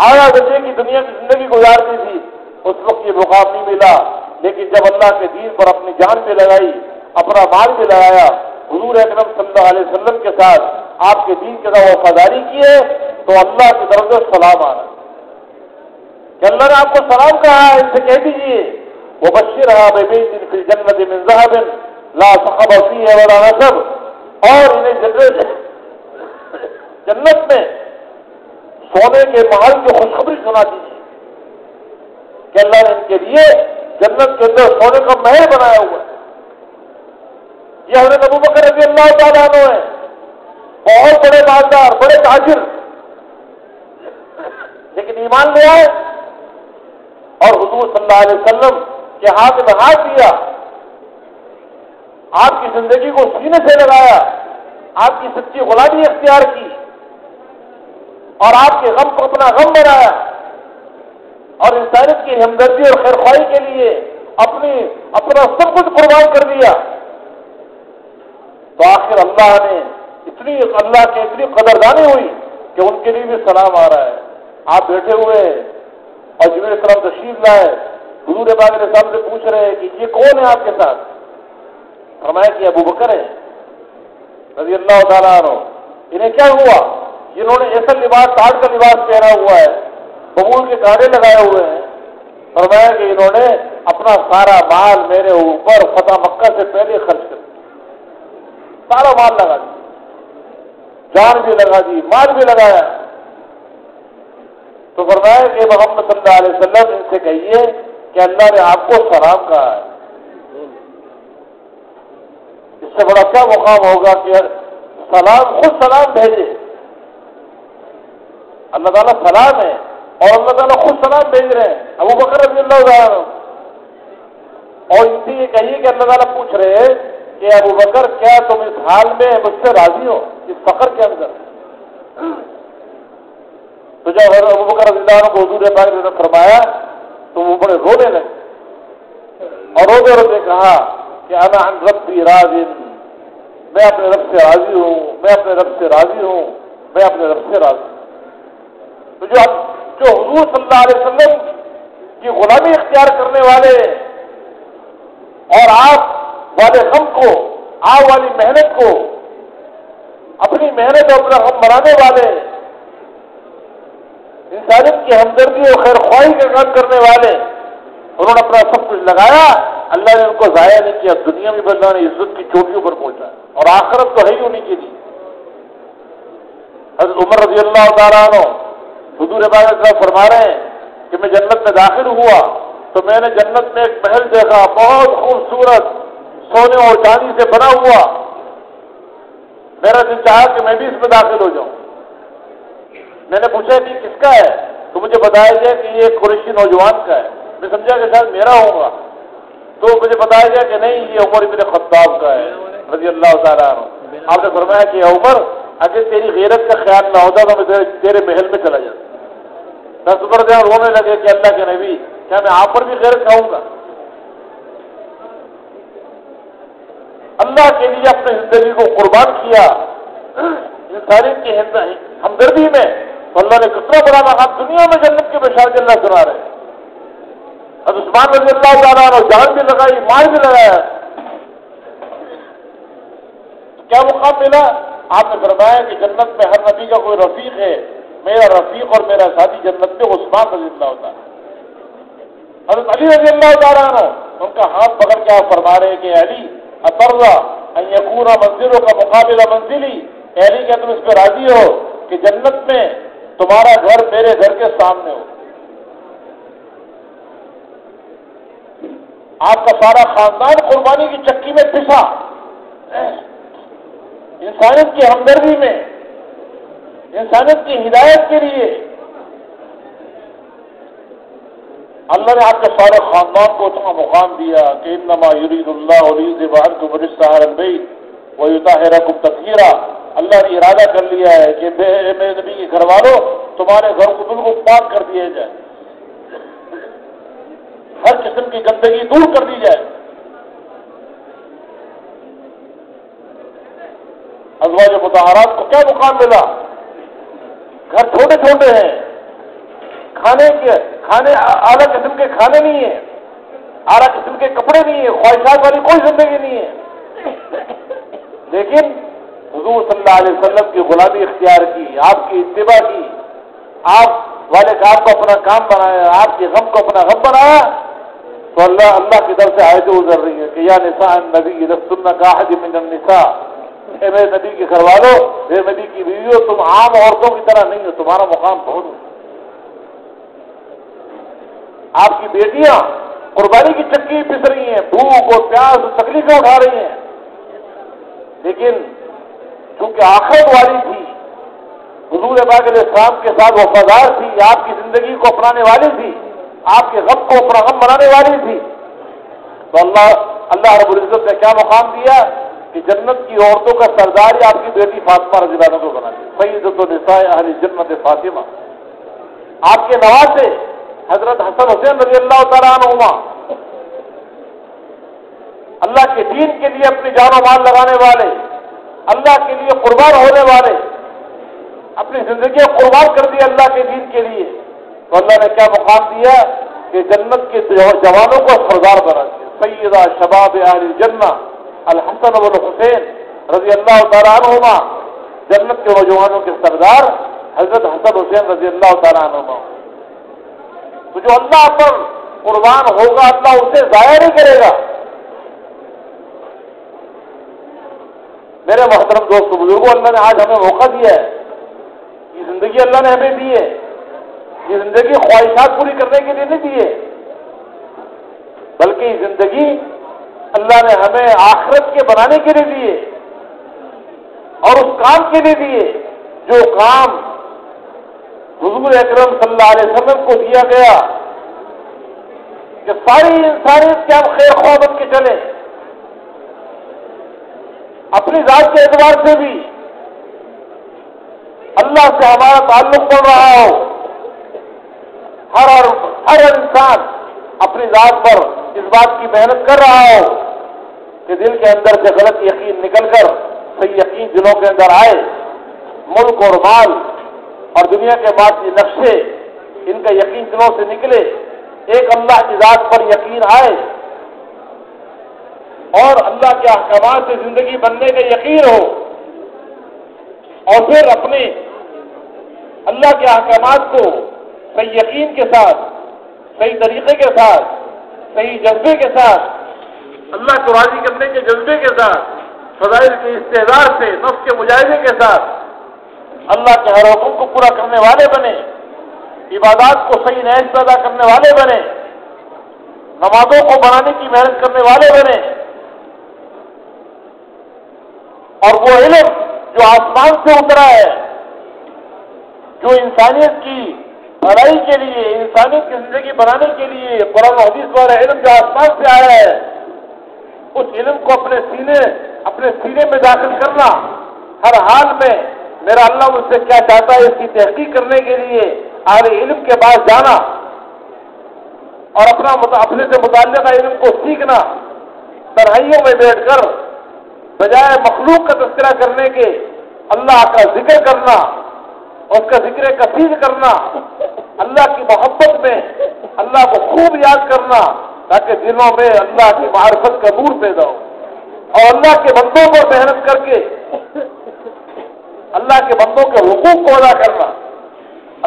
[SPEAKER 1] آیا درجے کی دنیا کی زندگی گزارتی تھی، اس وقت یہ مقام نہیں ملا، لیکن جب اللہ کے دین پر اپنی جان بھی لگائی، اپنا مال بھی لگایا، حضور اکرم صلی اللہ علیہ وسلم کے ساتھ آپ کے دین کے ساتھ وفاداری کی ہے، تو اللہ کی طرف سے سلام آ رہا ہے کہ اللہ نے آپ کو سلام کہا ہے، ان سے کہہ دیجیے وبشرھا ببیت فی الجنۃ من ذھب لا صخب فیہ ولا نصب، اور انہیں جنت میں سونے کے محل کی خوشخبری سنا دیجیے کہ اللہ نے ان کے لیے جنت کے اندر سونے کا محل بنایا ہوا ہے۔ یہ حضرت ابوبکر رضی اللہ تعالیٰ عنہ ہیں، بہت بڑے مالدار، بڑے تاجر، لیکن ایمان لے آئے اور حضور صلی اللہ علیہ وسلم کے ہاتھ میں ہاتھ دیا، آپ کی زندگی کو سینے سے لگایا، آپ کی سچی غلامی اختیار کی اور آپ کے غم کو اپنا غم بنایا اور انسانیت کی ہمدردی اور خیرخواہی کے لیے اپنا سب کچھ قربان کر دیا، تو آخر اللہ کے اتنی قدردانی ہوئی کہ ان کے لیے بھی سلام آ رہا ہے۔ آپ بیٹھے ہوئے اور جبریل السلام تشریف لائے، حضور پاک علیہ السلام سے پوچھ رہے کہ یہ کون ہے آپ کے ساتھ؟ فرمایا کہ ابو بکر ہے رضی اللہ تعالیٰ عنہ۔ انہیں کیا ہوا؟ جنہوں نے ایسا لباس، تاج کا لباس پہنا ہوا ہے، ببول کے کانٹے لگائے ہوئے ہیں، فرمایا کہ انہوں نے اپنا سارا مال میرے اوپر فتح مکہ سے پہلے خرچ کر دیا، سارا مال لگا دیا، جان بھی لگا دی، مال بھی لگایا۔ تو فرمایا کہ محمد صلی اللہ علیہ وسلم ان سے کہیے کہ اللہ نے آپ کو سلام کہا ہے۔ اس سے بڑا کیا مقام ہوگا کہ سلام، خود سلام بھیجے۔ اللہ تعالیٰ سلام ہے اور اللہ تعالیٰ خود سلام بھیج رہے ہیں ابو بکر رضی اللہ عنہ، اور ان سے یہ کہیے کہ اللہ تعالیٰ پوچھ رہے ہیں کہ ابو بکر کیا تم اس حال میں مجھ سے راضی ہو، اس فقر کے اندر؟ تو جب ابو بکر رضی اللہ عنہ کو حضور پاک نے فرمایا تو وہ بڑے رونے لگے اور روتے روتے کہا کہ انا عن ربی راض، میں اپنے رب سے راضی ہوں، میں اپنے رب سے راضی ہوں، میں اپنے رب سے راضی ہوں۔ تو جو حضور صلی اللہ علیہ وسلم کی غلامی اختیار کرنے والے اور آپ والے غم کو، آپ والی محنت کو، اپنی محنت اور اپنا غم بنانے والے، انسانیت کی ہمدردی اور خیر خواہی کا کام کرنے والے، انہوں نے اپنا سب کچھ لگایا، اللہ نے ان کو ضائع نہیں کیا، دنیا میں اللہ نے عزت کی چوٹیوں پر پہنچا اور آخرت تو ہے ہی انہیں کے لیے۔ حضرت عمر رضی اللہ تعالیٰ عنہ حضور پاک علیہ السلام فرما رہے ہیں کہ میں جنت میں داخل ہوا تو میں نے جنت میں ایک محل دیکھا، بہت خوبصورت، سونے اور چاندی سے بنا ہوا۔ میرا دل چاہا کہ میں بھی اس میں داخل ہو جاؤں۔ میں نے پوچھا کہ کس کا ہے؟ تو مجھے بتایا گیا کہ یہ قریشی نوجوان کا ہے۔ میں سمجھا کہ شاید میرا ہوگا، تو مجھے بتایا گیا کہ نہیں، یہ عمر بن خطاب کا ہے رضی اللہ تعالیٰ عنہ۔ آپ نے فرمایا کہ عمر، اگر تیری غیرت کا خیال نہ ہوتا تو میں تیرے محل میں چلا جاتا۔ دس عمر دے اور رونے لگے کہ اللہ کے نبی، کیا میں آپ پر بھی غیرت کھاؤں گا؟ اللہ کے لیے اپنی زندگی کو قربان کیا انسانیت کی ہمدردی میں، تو اللہ نے کتنا بڑا مقام دنیا میں جنت کے بشارت اللہ سنا رہے ہیں۔ اب عثمان رضی اللہ تعالیٰ عنہ جان بھی لگائی، مال بھی لگایا، کیا مقام ملا؟ آپ نے فرمایا کہ جنت میں ہر نبی کا کوئی رفیق ہے، میرا رفیق اور میرا ساتھی جنت میں عثمان رضی اللہ تعالیٰ۔ حضرت علی رضی اللہ تعالیٰ عنہ ان کا ہاتھ پکڑ کے آپ فرما رہے ہیں کہ علی اترضا ان یکون منزلوں کا مقابلہ منزلی، علی کیا تم اس پہ راضی ہو کہ جنت میں تمہارا گھر میرے گھر کے سامنے ہو؟ آپ کا سارا خاندان قربانی کی چکی میں پسا، انسانیت کی ہمدردی میں، انسانیت کی ہدایت کے لیے۔ اللہ نے آپ کے سارے خاندان کو اتنا مقام دیا کہ انما یرید اللہ لیذهب عنکم الرجس اہل البیت ویطہرکم تطہیرا۔ اللہ نے ارادہ کر لیا ہے کہ میرے نبی کے گھر والوں تمہارے گھر کو بالکل پاک کر دیا جائے، ہر قسم کی گندگی دور کر دی جائے۔ ازواج مطہرات کو کیا مقام ملا؟ گھر چھوٹے چھوٹے ہیں، کھانے اعلیٰ قسم کے کھانے نہیں ہیں، اعلیٰ قسم کے کپڑے نہیں ہیں، خواہشات والی کوئی زندگی نہیں ہے، لیکن حضور صلی اللہ علیہ وسلم کی غلامی اختیار کی، آپ کی اتباع کی، آپ والے کام کو اپنا کام بنایا، آپ کے غم کو اپنا غم بنایا، تو اللہ کی طرف سے آیتیں گزر رہی ہیں کہ یا نساء النبی لستن کاحد من النساء، اے میرے نبی کے گھر والوں، میرے نبی کی بیویوں، تم عام عورتوں کی طرح نہیں ہو، تمہارا مقام بہت ہے۔ آپ کی بیٹیاں قربانی کی چکی پس رہی ہیں، بھوک اور پیاس اور تکلیفیں اٹھا رہی ہیں، لیکن چونکہ آخرت والی تھی، حضور پاک علیہ السلام کے ساتھ وفادار تھی، آپ کی زندگی کو اپنانے والی تھی، آپ کے غم کو اپنا غم بنانے والی تھی، تو اللہ رب العزت نے کیا مقام دیا کہ جنت کی عورتوں کا سردار ہی آپ کی بیٹی فاطمہ رضی اللہ عنہ کو بنا دیا، سیدۃ النساء اہل جنت فاطمہ۔ آپ کے نواسے حضرت حسن حسین رضی اللہ تعالیٰ عنہما، اللہ کے دین کے لیے اپنی جان و مال لگانے والے، اللہ کے لیے قربان ہونے والے، اپنی زندگی قربان کر دی اللہ کے دین کے لیے، تو اللہ نے کیا مقام دیا کہ جنت کے جوانوں کو سردار بنا دیا۔ سیدہ شباب اہل الجنہ الحسن والحسین رضی اللہ تعالیٰ عنہما، جنت کے نوجوانوں کے سردار حضرت حسن حسین رضی اللہ تعالیٰ عنہما۔ تو جو اللہ پر قربان ہوگا اللہ اسے ضائع نہیں کرے گا۔ میرے محترم دوستو بزرگوں، اللہ نے آج ہمیں موقع دیا ہے، یہ زندگی اللہ نے ہمیں دی ہے، یہ زندگی خواہشات پوری کرنے کے لیے نہیں دی ہے، بلکہ یہ زندگی اللہ نے ہمیں آخرت کے بنانے کے لیے دی ہے، اور اس کام کے لیے دی ہے جو کام حضور اکرم صلی اللہ علیہ وسلم کو دیا گیا کہ ساری انسانیت کے ہم خیر خواہ بن کے چلیں، اپنی ذات کے اعتبار سے بھی اللہ سے ہمارا تعلق بڑھ رہا ہو، ہر انسان اپنی ذات پر اس بات کی محنت کر رہا ہو کہ دل کے اندر سے غلط یقین نکل کر صحیح یقین دلوں کے اندر آئے، ملک اور مال اور دنیا کے باقی نقشے ان کا یقین دلوں سے نکلے، ایک اللہ کی ذات پر یقین آئے اور اللہ کے احکامات سے زندگی بننے کا یقین ہو، اور پھر اپنے اللہ کے احکامات کو صحیح یقین کے ساتھ، صحیح طریقے کے ساتھ، صحیح جذبے کے ساتھ، اللہ کو راضی کرنے کے جذبے کے ساتھ، فضائل کے استحضار سے، نفس کے مجاہدے کے ساتھ اللہ کے ہر حکم کو پورا کرنے والے بنے، عبادات کو صحیح نہج پیدا کرنے والے بنے، نمازوں کو بنانے کی محنت کرنے والے بنے، اور وہ علم جو آسمان سے اترا ہے، جو انسانیت کی بھلائی کے لیے، انسانیت کی زندگی بنانے کے لیے قرآن و حدیث والا علم جو آسمان سے آیا ہے، اس علم کو اپنے سینے میں داخل کرنا، ہر حال میں میرا اللہ مجھ سے کیا چاہتا ہے اس کی تحقیق کرنے کے لیے اہل علم کے پاس جانا اور اپنے سے متعلقہ علم کو سیکھنا، تنہائیوں میں بیٹھ کر بجائے مخلوق کا تذکرہ کرنے کے اللہ کا ذکر کرنا، اس کا ذکر کثیر کرنا، اللہ کی محبت میں اللہ کو خوب یاد کرنا، تاکہ دلوں میں اللہ کی معرفت کا نور پیدا ہو، اور اللہ کے بندوں پر محنت کر کے اللہ کے بندوں کے حقوق کو ادا کرنا،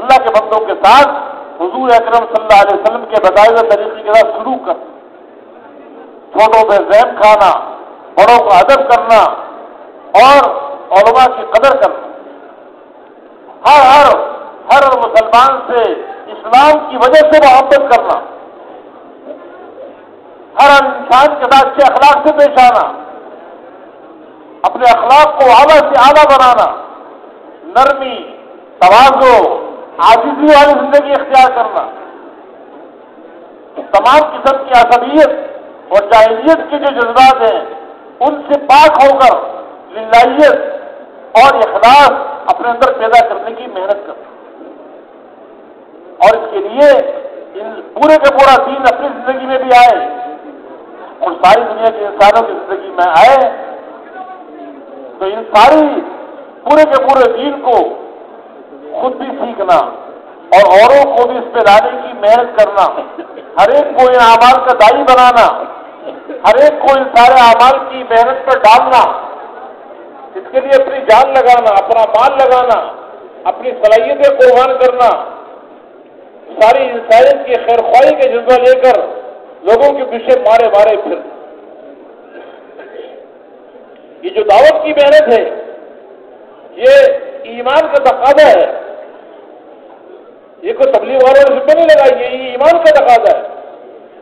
[SPEAKER 1] اللہ کے بندوں کے ساتھ حضور اکرم صلی اللہ علیہ وسلم کے بتائے ہوئے طریقے کے ساتھ سلوک کرنا، چھوٹوں پہ ذہن کھانا، بڑوں کو ادب کرنا اور علماء کی قدر کرنا، ہر مسلمان سے اسلام کی وجہ سے محبت کرنا، ہر انسان کے ساتھ اچھے اخلاق سے پیش آنا، اپنے اخلاق کو اعلیٰ سے اعلیٰ بنانا، نرمی، تواضع، عاجزی والی زندگی اختیار کرنا، تمام قسم کی عصبیت اور جاہلیت کے جو جذبات ہیں ان سے پاک ہو کر للہیت اور اخلاص اپنے اندر پیدا کرنے کی محنت کرنا، اور اس کے لیے پورے کا پورا دین اپنی زندگی میں بھی آئے اور ساری دنیا کے انسانوں کی زندگی میں آئے، تو ان ساری پورے کے پورے دین کو خود بھی سیکھنا اور اوروں کو بھی اس پہ لانے کی محنت کرنا، ہر ایک کو ان اعمال کا داعی بنانا، ہر ایک کو ان سارے اعمال کی محنت پر ڈالنا، اس کے لیے اپنی جان لگانا، اپنا مال لگانا، اپنی صلاحیتیں قربان کرنا، ساری انسانیت کی خیر خواہی کے جذبہ لے کر لوگوں کے پیچھے مارے مارے پھر. یہ جو دعوت کی محنت ہے یہ ایمان کا تقاضا ہے. یہ کوئی تبلیغ والوں نے ذمہ نہیں لگائی، یہ ایمان کا تقاضا ہے،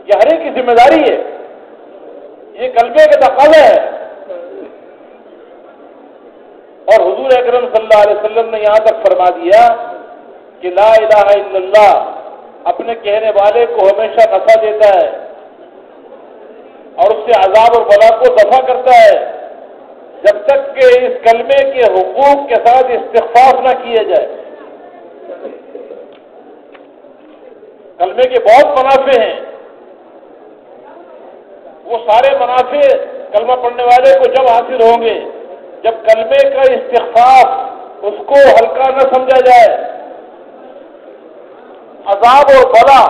[SPEAKER 1] یہ ہر ایک کی ذمہ داری ہے، یہ کلمے کا تقاضا ہے. اور حضور اکرم صلی اللہ علیہ وسلم نے یہاں تک فرما دیا کہ لا الہ الا اللہ اپنے کہنے والے کو ہمیشہ نفع دیتا ہے اور اس سے عذاب اور بلا کو دفع کرتا ہے، جب تک کہ اس کلمے کے حقوق کے ساتھ استخفاف نہ کیے جائے. کلمے کے بہت منافع ہیں، وہ سارے منافع کلمہ پڑھنے والے کو جب حاصل ہوں گے جب کلمے کا استخفاف اس کو ہلکا نہ سمجھا جائے. عذاب اور بلا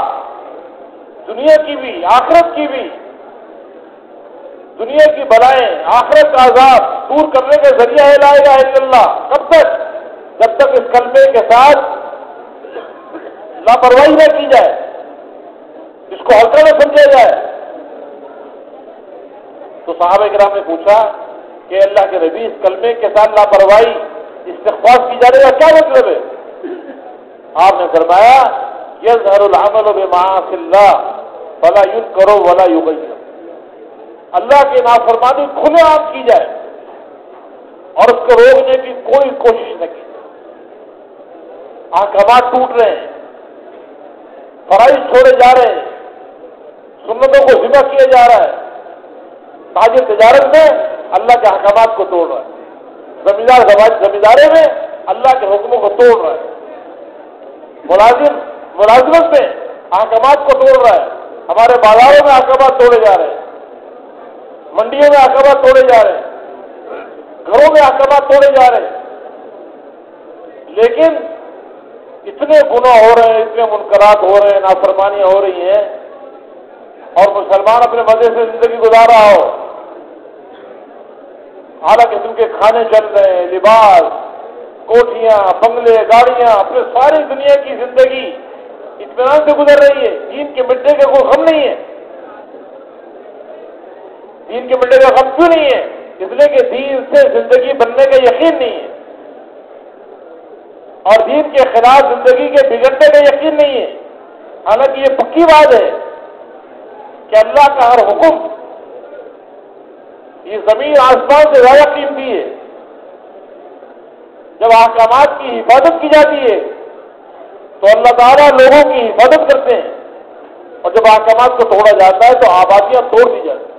[SPEAKER 1] دنیا کی بھی آخرت کی بھی، دنیا کی بلائیں آخرت کا عذاب دور کرنے کا ذریعہ ہے لا الہ الا اللہ. کب تک؟ جب تک اس کلمے کے ساتھ لاپرواہی نہ کی جائے، اس کو ہلکا نہ سمجھا جائے. تو صحابہ کرام نے پوچھا کہ اللہ کے نبی اس کلمے کے ساتھ لاپرواہی استخفاف کی جانے کا کیا مطلب ہے؟ آپ نے فرمایا یظہر العمل بمعاصی اللہ فلا ینکر ولا یغیر. اللہ کی نافرمانی کھلے عام کی جائے اور اس کو روکنے کی کوئی کوشش نہ کی جائے. احکامات ٹوٹ رہے ہیں، فرائض چھوڑے جا رہے ہیں، سنتوں کو ذبح کیا جا رہا ہے. تاجر تجارت میں اللہ کے احکامات کو توڑ رہا ہے، زمیندارے میں اللہ کے حکموں کو توڑ رہا ہے، ملازمت میں احکامات کو توڑ رہا ہے. ہمارے بازاروں میں احکامات توڑے جا رہے ہیں، منڈیوں میں احکامات توڑے جا رہے ہیں، گھروں میں احکامات توڑے جا رہے ہیں. لیکن اتنے گناہ ہو رہے ہیں، اتنے منکرات ہو رہے ہیں، نافرمانیاں ہو رہی ہیں، اور مسلمان اپنے مزے سے زندگی گزار رہا ہو. اعلیٰ قسم کے کھانے چل رہے ہیں، لباس، کوٹھیاں، بنگلے، گاڑیاں، اپنے ساری دنیا کی زندگی اطمینان سے گزر رہی ہے. دین کے مٹنے کا کوئی غم نہیں ہے. دین کے مٹنے کا غم کیوں نہیں ہے؟ اس لیے کہ دین سے زندگی بننے کا یقین نہیں ہے، اور دین کے خلاف زندگی کے بگڑنے کا یقین نہیں ہے. حالانکہ یہ پکی بات ہے کہ اللہ کا ہر حکم یہ زمین آسمان سے زیادہ قیمتی ہے. جب احکامات کی حفاظت کی جاتی ہے تو اللہ تعالیٰ لوگوں کی حفاظت کرتے ہیں، اور جب احکامات کو توڑا جاتا ہے تو آبادیاں توڑ دی جاتی ہیں.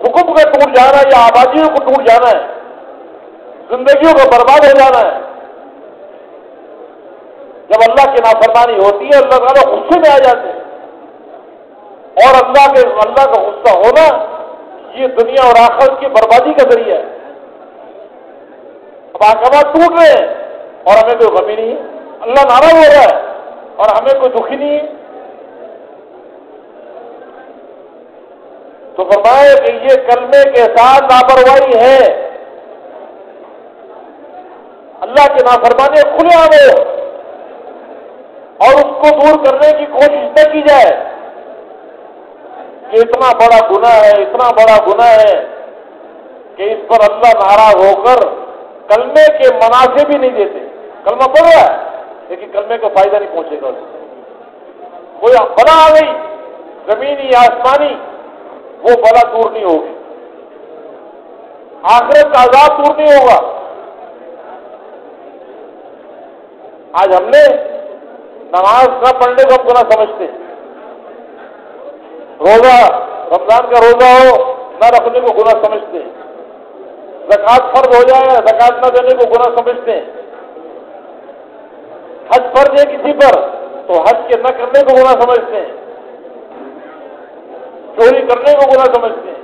[SPEAKER 1] حکم کا ٹوٹ جانا یا آبادیوں کو ٹوٹ جانا ہے، زندگیوں کا برباد ہو جانا ہے. جب اللہ کی نافرمانی ہوتی ہے اللہ تعالیٰ غصے میں آ جاتے ہیں، اور اللہ کا غصہ ہونا یہ دنیا اور آخرت کی بربادی کا ذریعہ ہے. اب احکامات ٹوٹ رہے ہیں اور ہمیں کوئی غمی نہیں ہے، اللہ ناراض ہو رہا ہے اور ہمیں کوئی دکھی نہیں ہے. تو فرمایا کہ یہ کلمے کے ساتھ لاپرواہی ہے. اللہ کی نافرمانی کھلے عام ہو اور اس کو دور کرنے کی کوشش نہ کی جائے کہ اتنا بڑا گناہ ہے، اتنا بڑا گناہ ہے کہ اس پر اللہ ناراض ہو کر کلمے کے منافع بھی نہیں دیتے. کلمہ پڑھ رہا ہے لیکن کلمے کو فائدہ نہیں پہنچے گا. کوئی بلا آ گئی زمینی یا آسمانی، وہ بلا دور نہیں ہوگی، آخرت کا عذاب دور نہیں ہوگا. آج ہم نے نماز نہ پڑھنے کو ہم گناہ سمجھتے ہیں، روزہ رمضان کا روزہ ہو نہ رکھنے کو گناہ سمجھتے ہیں، زکوٰۃ فرض ہو جائے زکوٰۃ نہ دینے کو گناہ سمجھتے ہیں، حج فرض ہے کسی پر تو حج کے نہ کرنے کو گناہ سمجھتے ہیں، چوری کرنے کو گناہ سمجھتے ہیں،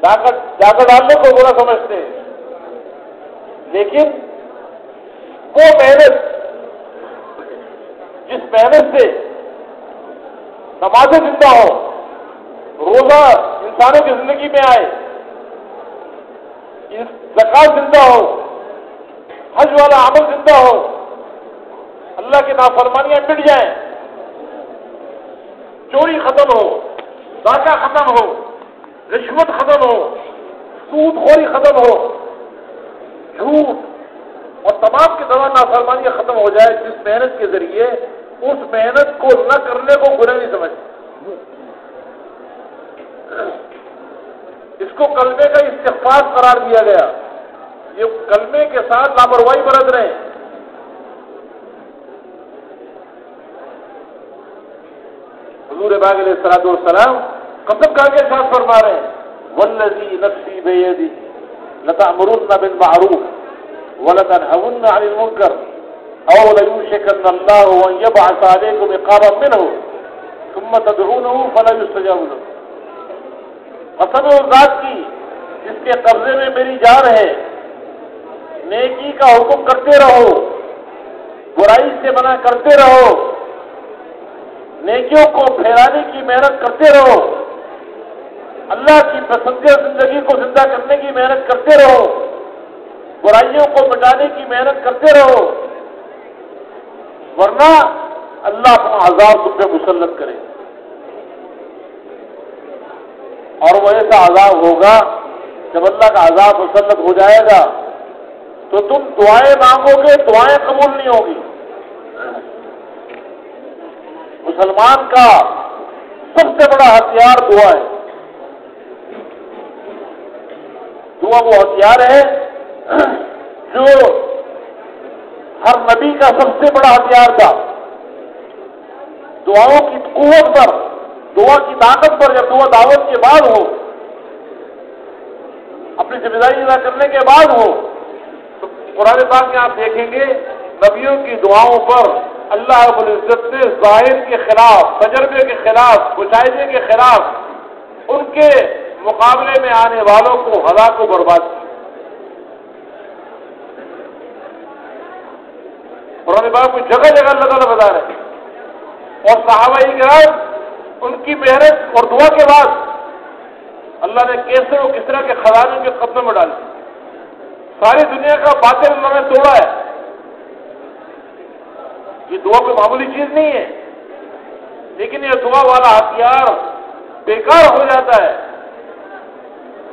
[SPEAKER 1] ڈاکہ ڈالنے کو گناہ سمجھتے ہیں. لیکن وہ محنت جس محنت سے نمازیں زندہ ہو، روزہ انسانوں کی زندگی میں آئے، زکوٰۃ زندہ ہو، حج والا عمل زندہ ہو، اللہ کی نافرمانیاں مٹ جائیں، چوری ختم ہو، ڈاکہ ختم ہو، رشوت ختم ہو، سود خوری ختم ہو، جھوٹ اور تمام کی تمام نافرمانیاں ختم ہو جائے، جس محنت کے ذریعے اس محنت کو نہ کرنے کو گناہ نہیں سمجھتے. اس کو کلمے کا استغفار قرار دیا گیا. یہ کلمے کے ساتھ لاپرواہی برت رہے ہیں. حضور پاک علیہ الصلوۃ والسلام قسم کھا کے ارشاد فرما رہے ہیں والذی نفسی بیدی لتأمرن بالمعروف ولتنهون عن المنکر او لیوشکن اللہ ان یبعث علیکم عقابا منہ ثم تدعونه فلا یستجاب لکم. قسم اس ذات کی جس کے قبضے میں میری جان ہے، نیکی کا حکم کرتے رہو، برائی سے منع کرتے رہو، نیکیوں کو پھیلانے کی محنت کرتے رہو، اللہ کی پسندیدہ زندگی کو زندہ کرنے کی محنت کرتے رہو، برائیوں کو مٹانے کی محنت کرتے رہو، ورنہ اللہ اپنا عذاب تم پہ مسلط کرے. اور وہ ایسا عذاب ہوگا جب اللہ کا عذاب مسلط ہو جائے گا تو تم دعائیں مانگو گے، دعائیں قبول نہیں ہوگی. مسلمان کا سب سے بڑا ہتھیار دعا ہے. دعا وہ ہتھیار ہے جو ہر نبی کا سب سے بڑا ہتھیار تھا. دعاؤں کی قوت پر، دعا کی طاقت پر جب دعا دعوت کے بعد ہو، اپنی ذمہ داری ادا کرنے کے بعد ہو، تو قرآن پاک میں آپ دیکھیں گے نبیوں کی دعاؤں پر اللہ رب العزت نے ظاہر کے خلاف، تجربے کے خلاف، مشاہدے کے خلاف ان کے مقابلے میں آنے والوں کو ہلاک و برباد کیا. قرآن پاک کو جگہ جگہ اللہ تعالیٰ بتا رہے ہیں. اور صحابہ کرام ان کی محنت اور دعا کے بعد اللہ نے کیسر و کس طرح کے خزانے کے قدموں میں ڈالے. ساری دنیا کا باطل اللہ نے توڑا ہے. یہ دعا کوئی معمولی چیز نہیں ہے، لیکن یہ دعا والا ہتھیار بیکار ہو جاتا ہے،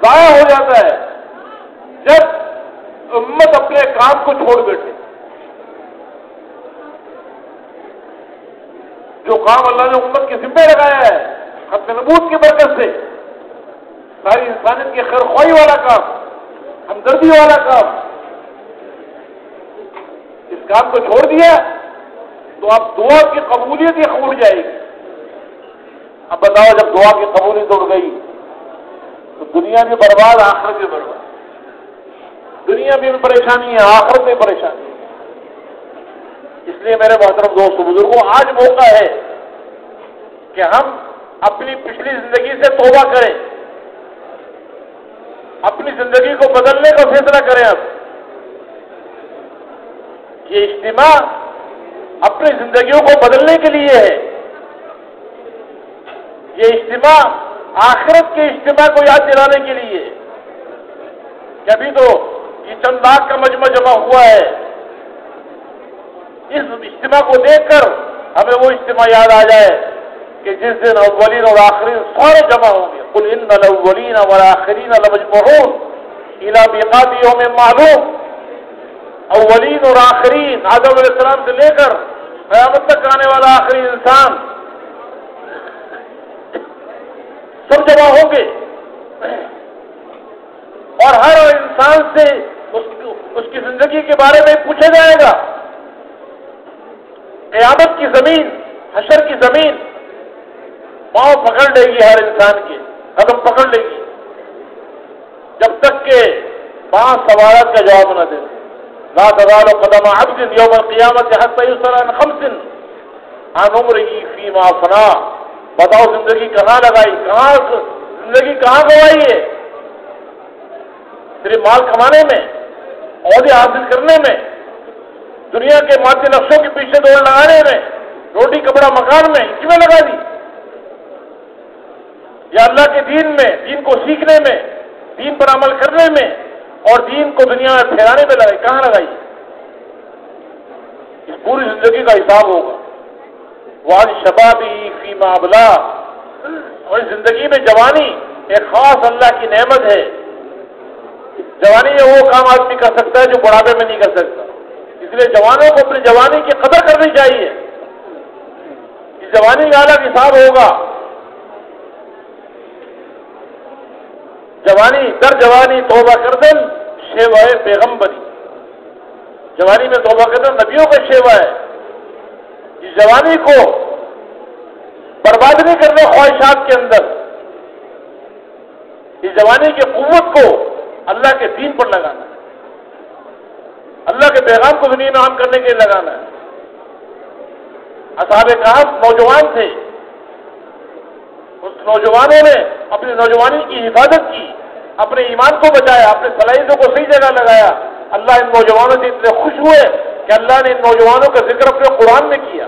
[SPEAKER 1] ضائع ہو جاتا ہے جب امت اپنے کام کو چھوڑ بیٹھے. جو کام اللہ نے امت کے ذمہ لگایا ہے ختم نبوت کی برکت سے، ساری انسانیت کی خیر خواہی والا کام، ہمدردی والا کام، اس کام کو چھوڑ دیا تو اب دعا کی قبولیت ہی اڑ جائے گی. اب بتاؤ جب دعا کی قبولیت اڑ گئی تو دنیا بھی برباد، آخرت بھی برباد. دنیا میں بھی پریشانی ہے، آخرت میں پریشانی ہے. اس لیے میرے محترم دوستوں بزرگوں، آج موقع ہے کہ ہم اپنی پچھلی زندگی سے توبہ کریں، اپنی زندگی کو بدلنے کا فیصلہ کریں. اب یہ اجتماع اپنی زندگیوں کو بدلنے کے لیے ہے. یہ اجتماع آخرت کے اجتماع کو یاد دلانے کے لیے. کہ ابھی تو یہ چند لاکھ کا مجمع جمع ہوا ہے، اس اجتماع کو دیکھ کر ہمیں وہ اجتماع یاد آ جائے کہ جس دن اولین اور آخرین سارے جمع ہوں گے. قل ان الاولین والآخرین لمجموعون الی میقات یوم معلوم. اولین اور آخرین، آدم علیہ السلام سے لے کر قیامت تک آنے والا آخری انسان سب جمع ہوں گے، اور ہر انسان سے اس کی زندگی کے بارے میں پوچھا جائے گا. قیامت کی زمین، حشر کی زمین پاؤں پکڑ لے گی، ہر انسان کے قدم پکڑ لے گی، جب تک کہ 5 سوالات کا جواب نہ دے. لا تزال قدم عبد یوم القیامت حتی یسأل عن 5 عن عمره فیما افنا. بتاؤ زندگی کہاں لگائی، زندگی کہاں گوائی ہے؟ صرف مال کمانے میں، عہدے حاصل کرنے میں، دنیا کے مادی نقشوں کے پیچھے دوڑ لگانے میں، روٹی کپڑا مکان میں، اس میں لگا دی؟ یا اللہ کے دین میں، دین کو سیکھنے میں، دین پر عمل کرنے میں اور دین کو دنیا میں پھیلانے میں لگائی؟ کہاں لگائی؟ اس پوری زندگی کا حساب ہوگا. وَعَنْ شَبَابِهِ فِيمَا أَبْلَاهُ. اور زندگی میں جوانی ایک خاص اللہ کی نعمت ہے. جوانی میں وہ کام آدمی کر سکتا ہے جو بڑھاپے میں نہیں کر سکتا. اس لیے جوانوں کو اپنی جوانی کی قدر کرنی چاہیے. اس جوانی کا الگ حساب ہوگا. جوانی در جوانی توبہ کردن شیوائے پیغمبری. جوانی میں توبہ کردن نبیوں کا شیوا ہے. اس جوانی کو برباد نہیں کرنا خواہشات کے اندر. اس جوانی کی قوت کو اللہ کے دین پر لگانا ہے. اللہ کے پیغام کو دنیا میں عام کرنے کے لیے لگانا ہے. اصحاب کہف نوجوان تھے. اس نوجوانوں نے اپنی نوجوانی کی حفاظت کی, اپنے ایمان کو بچایا, اپنے صلاحیتوں کو صحیح جگہ لگایا. اللہ ان نوجوانوں سے اتنے خوش ہوئے کہ اللہ نے ان نوجوانوں کا ذکر اپنے قرآن میں کیا,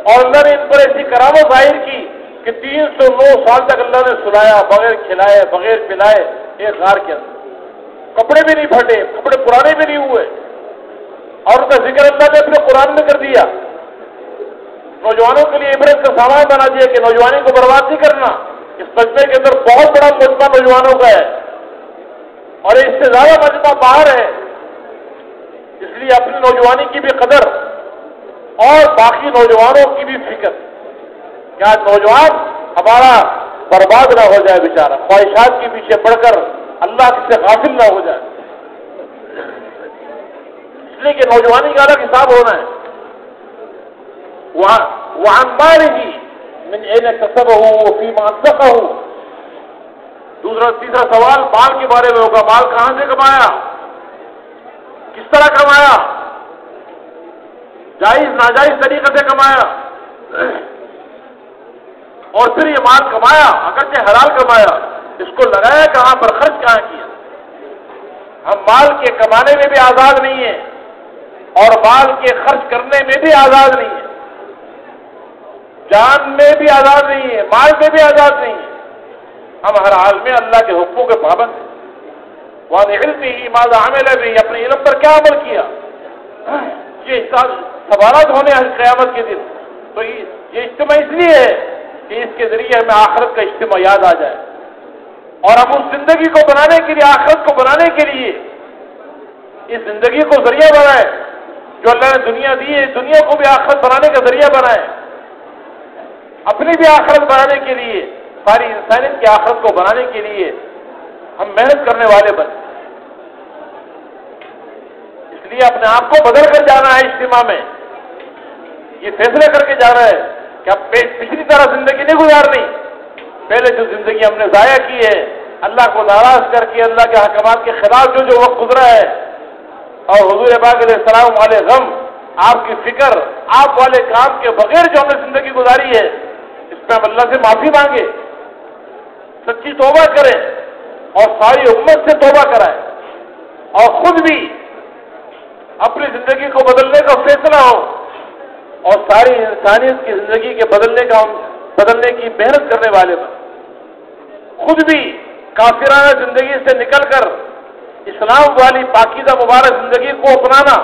[SPEAKER 1] اور اللہ نے ان پر ایسی کرامت ظاہر کی کہ 309 سال تک اللہ نے سلایا, بغیر کھلائے, بغیر پلائے, ایک غار کے اندر. کپڑے بھی نہیں پھٹے, کپڑے پرانے بھی نہیں ہوئے, اور ان کا ذکر اللہ نے اپنے قرآن میں کر دیا. نوجوانوں کے لیے عبرت کا سامان بنا دیا کہ نوجوانی کو برباد نہیں کرنا. اس مجمع کے اندر بہت بڑا مجمع نوجوانوں کا ہے, اور اس سے زیادہ مجمع باہر ہے. اس لیے اپنی نوجوانی کی بھی قدر اور باقی نوجوانوں کی بھی فکر. کیا نوجوان ہمارا برباد نہ ہو جائے بیچارہ, خواہشات کے پیچھے پڑ کر اللہ سے غافل نہ ہو جائے. اس لیے کہ نوجوانی کا الگ حساب ہونا ہے. وعن ماله من اين اكتسبه وفيما انفقه. تیسرا سوال مال کے بارے میں ہوگا. مال کہاں سے کمایا, کس طرح کمایا, جائز ناجائز طریقے سے کمایا, اور پھر یہ مال کمایا اگرچہ حلال کمایا, اس کو لگایا کہاں پر, خرچ کہاں کیا. ہم مال کے کمانے میں بھی آزاد نہیں ہیں, اور مال کے خرچ کرنے میں بھی آزاد نہیں ہیں. جان میں بھی آزاد نہیں ہے, مال میں بھی آزاد نہیں ہے. ہم ہر حال میں اللہ کے حکموں کے پابند ہیں. وَعَنْ عِلْمِهِ مَاذَا عَمِلَ بِهِ, اپنے علم پر کیا عمل کیا. یہ سوالات ہونے ہیں قیامت کے دن. تو یہ اجتماع اس لیے ہے کہ اس کے ذریعے ہمیں آخرت کا اجتماع یاد آ جائے, اور ہم اس زندگی کو بنانے کے لیے, آخرت کو بنانے کے لیے اس زندگی کو ذریعہ بنائے جو اللہ نے دنیا دی ہے. دنیا کو بھی آخرت بنانے کا ذریعہ بنائے, اپنی بھی آخرت بنانے کے لیے, ساری انسانیت کی آخرت کو بنانے کے لیے ہم محنت کرنے والے بنے. اس لیے اپنے آپ کو بدل کر جانا ہے. اجتماع میں یہ فیصلہ کر کے جانا ہے کہ اب پچھلی طرح زندگی نہیں گزارنی. پہلے جو زندگی ہم نے ضائع کی ہے, اللہ کو ناراض کر کے, اللہ کے حکمات کے خلاف جو وقت گزرا ہے, اور حضور پاک علیہ السلام والے غم, آپ کی فکر, آپ والے کام کے بغیر جو ہم نے زندگی گزاری ہے, اس پہ ہم اللہ سے معافی مانگے, سچی توبہ کریں, اور ساری امت سے توبہ کرائیں, اور خود بھی اپنی زندگی کو بدلنے کا فیصلہ ہو, اور ساری انسانیت کی زندگی کے بدلنے کی محنت کرنے والے بن. خود بھی کافرانہ زندگی سے نکل کر اسلام والی پاکیزہ مبارک زندگی کو اپنانا,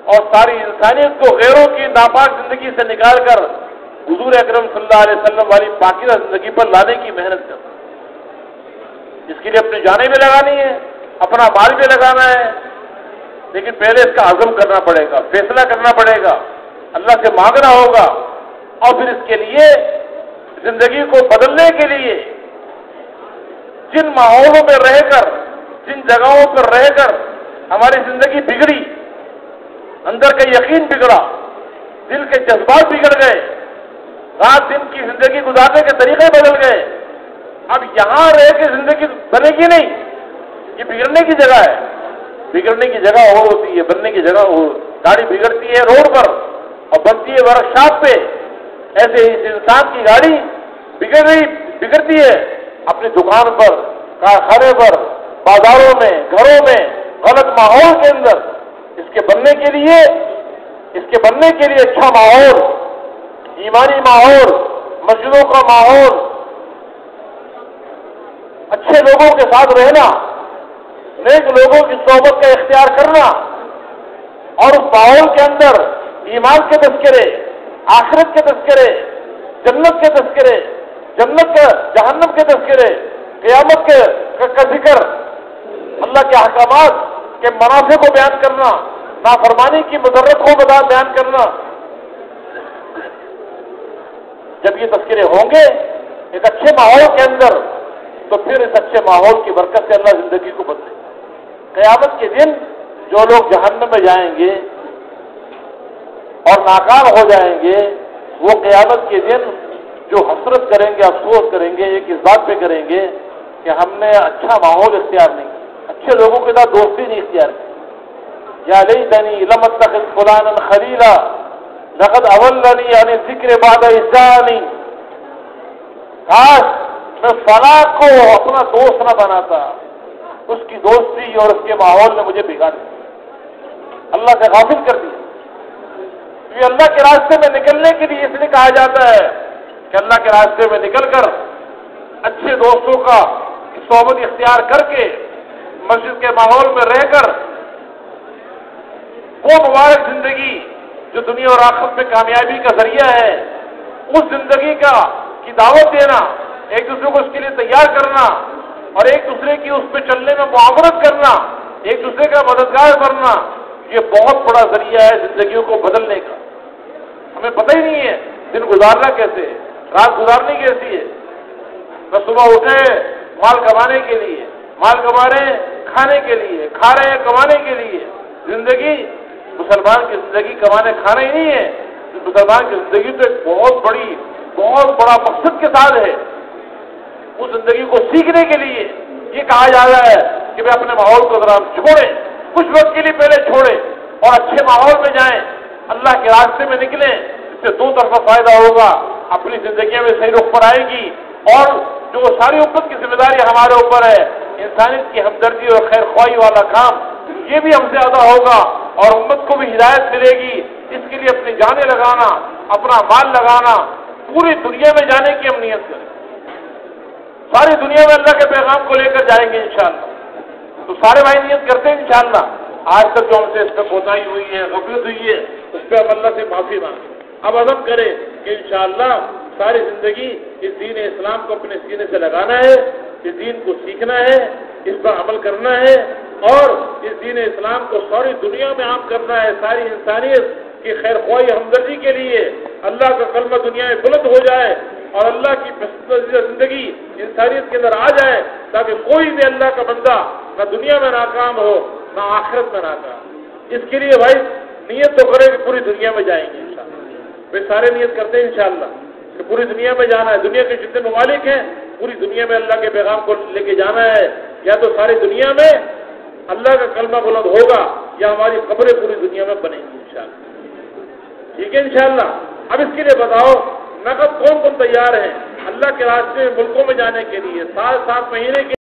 [SPEAKER 1] اور ساری انسانیت کو غیروں کی ناپاک زندگی سے نکال کر حضور اکرم صلی اللہ علیہ وسلم والی پاکیزہ زندگی پر لانے کی محنت کرنا. اس کے لیے اپنی جانیں بھی لگانی ہے, اپنا مال بھی لگانا ہے, لیکن پہلے اس کا عزم کرنا پڑے گا, فیصلہ کرنا پڑے گا, اللہ سے مانگنا ہوگا, اور پھر اس کے لیے زندگی کو بدلنے کے لیے جن ماحولوں میں رہ کر, جن جگہوں پر رہ کر ہماری زندگی بگڑی, اندر کا یقین بگڑا, دل کے جذبات بگڑ گئے, رات دن کی زندگی گزارنے کے طریقے بدل گئے, اب یہاں رہ کے زندگی بنے گی نہیں. یہ بگڑنے کی جگہ ہے, بگڑنے کی جگہ اور ہوتی ہے, بننے کی جگہ اور. گاڑی بگڑتی ہے روڈ پر اور بنتی ہے ورکشاپ پہ. ایسے اس انسان کی گاڑی بگڑتی ہے اپنی دکان پر, کارخانے پر, بازاروں میں, گھروں میں, غلط ماحول کے اندر. اس کے بننے کے لیے اچھا ماحول, ایمانی ماحول, مسجدوں کا ماحول, اچھے لوگوں کے ساتھ رہنا, نیک لوگوں کی صحبت کا اختیار کرنا, اور اس ماحول کے اندر ایمان کے تذکرے, آخرت کے تذکرے, جنت کے تذکرے, جنت کے جہنم کے تذکرے، قیامت کا ذکر، اللہ کے احکامات کے منافع کو بیان کرنا، نافرمانی کی مضرت کو بیان کرنا. جب یہ تذکرے ہوں گے ایک اچھے ماحول کے اندر تو پھر اس اچھے ماحول کی برکت سے اللہ زندگی کو بدلے. قیامت کے دن جو لوگ جہنم میں جائیں گے اور ناکام ہو جائیں گے وہ قیامت کے دن جو حسرت کریں گے، افسوس کریں گے، ایک اس بات پہ کریں گے کہ ہم نے اچھا ماحول اختیار نہیں کیا، اچھے لوگوں کے ساتھ دوستی نہیں اختیار کی. یا لیتنی لم اتخذ فلانا خلیلا لقد اولنی عن الذکر بعد اذ جاءنی. کاش میں فلاں کو اپنا دوست نہ بناتا، اس کی دوستی اور اس کے ماحول نے مجھے بگاڑ دیا، اللہ سے غافل کر دیا. یہ اللہ کے راستے میں نکلنے کے لیے اس لیے کہا جاتا ہے کہ اللہ کے راستے میں نکل کر اچھے دوستوں کا صحبت اختیار کر کے مسجد کے ماحول میں رہ کر وہ مبارک زندگی جو دنیا اور آخرت میں کامیابی کا ذریعہ ہے اس زندگی کی دعوت دینا، ایک دوسرے کو اس کے لیے تیار کرنا اور ایک دوسرے کی اس پہ چلنے میں معاونت کرنا، ایک دوسرے کا مددگار بننا، یہ بہت بڑا ذریعہ ہے زندگیوں کو بدلنے کا. ہمیں پتہ ہی نہیں ہے دن گزارنا کیسے ہے، رات گزارنی کیسی ہے. بس صبح اٹھے مال کمانے کے لیے، مال کما رہے ہیں کھانے کے لیے، کھا رہے ہیں کمانے کے لیے. زندگی مسلمان کی زندگی کمانے کھانا ہی نہیں ہے. مسلمان کی زندگی تو ایک بہت بڑا مقصد کے ساتھ ہے. اس زندگی کو سیکھنے کے لیے یہ کہا جا رہا ہے کہ بھائی اپنے ماحول کو ذرا چھوڑیں، کچھ وقت کے لیے پہلے چھوڑیں اور اچھے ماحول میں جائیں، اللہ کے راستے میں نکلیں. اس سے دو طرفہ فائدہ ہوگا، اپنی زندگیوں میں صحیح رخ پر آئے گی اور جو ساری امت کی ذمہ داری ہمارے اوپر ہے، انسانیت کی ہمدردی اور خیر خواہی والا کام، یہ بھی ہم سے ادا ہوگا اور امت کو بھی ہدایت ملے گی. اس کے لیے اپنی جانیں لگانا، اپنا مال لگانا، پوری دنیا میں جانے کی ہم نیت کریں. ساری دنیا میں اللہ کے پیغام کو لے کر جائیں گے انشاءاللہ. تو سارے بھائی نیت کرتے ہیں انشاءاللہ. آج تک جو ہم سے اس پہ کوتاہی ہوئی ہے، غفلت ہوئی ہے، اس پہ ہم اللہ سے معافی مانگیں. اب عزم کریں کہ انشاءاللہ ساری زندگی اس دین اسلام کو اپنے سینے سے لگانا ہے، اس دین کو سیکھنا ہے، اس پر عمل کرنا ہے اور اس دین اسلام کو ساری دنیا میں عام کرنا ہے. ساری انسانیت کی خیر خواہی ہمدردی کے لیے اللہ کا کلمہ دنیا میں بلند ہو جائے اور اللہ کی پسندیدہ زندگی انسانیت کے اندر آ جائے تاکہ کوئی بھی اللہ کا بندہ نہ دنیا میں ناکام ہو نہ آخرت میں ناکام. اس کے لیے بھائی نیت تو کرے کہ پوری دنیا میں جائیں گے انشاءاللہ. بھائی سارے نیت کرتے ہیں انشاءاللہ کہ پوری دنیا میں جانا ہے. دنیا کے جتنے ممالک ہیں پوری دنیا میں اللہ کے پیغام کو لے کے جانا ہے. یا تو ساری دنیا میں اللہ کا کلمہ بلند ہوگا یا ہماری قبریں پوری دنیا میں بنیں گی انشاءاللہ. ٹھیک ہے انشاءاللہ. اب اس کے لیے بتاؤ نقد کون تیار ہیں اللہ کے راستے میں ملکوں میں جانے کے لیے 7 مہینے کے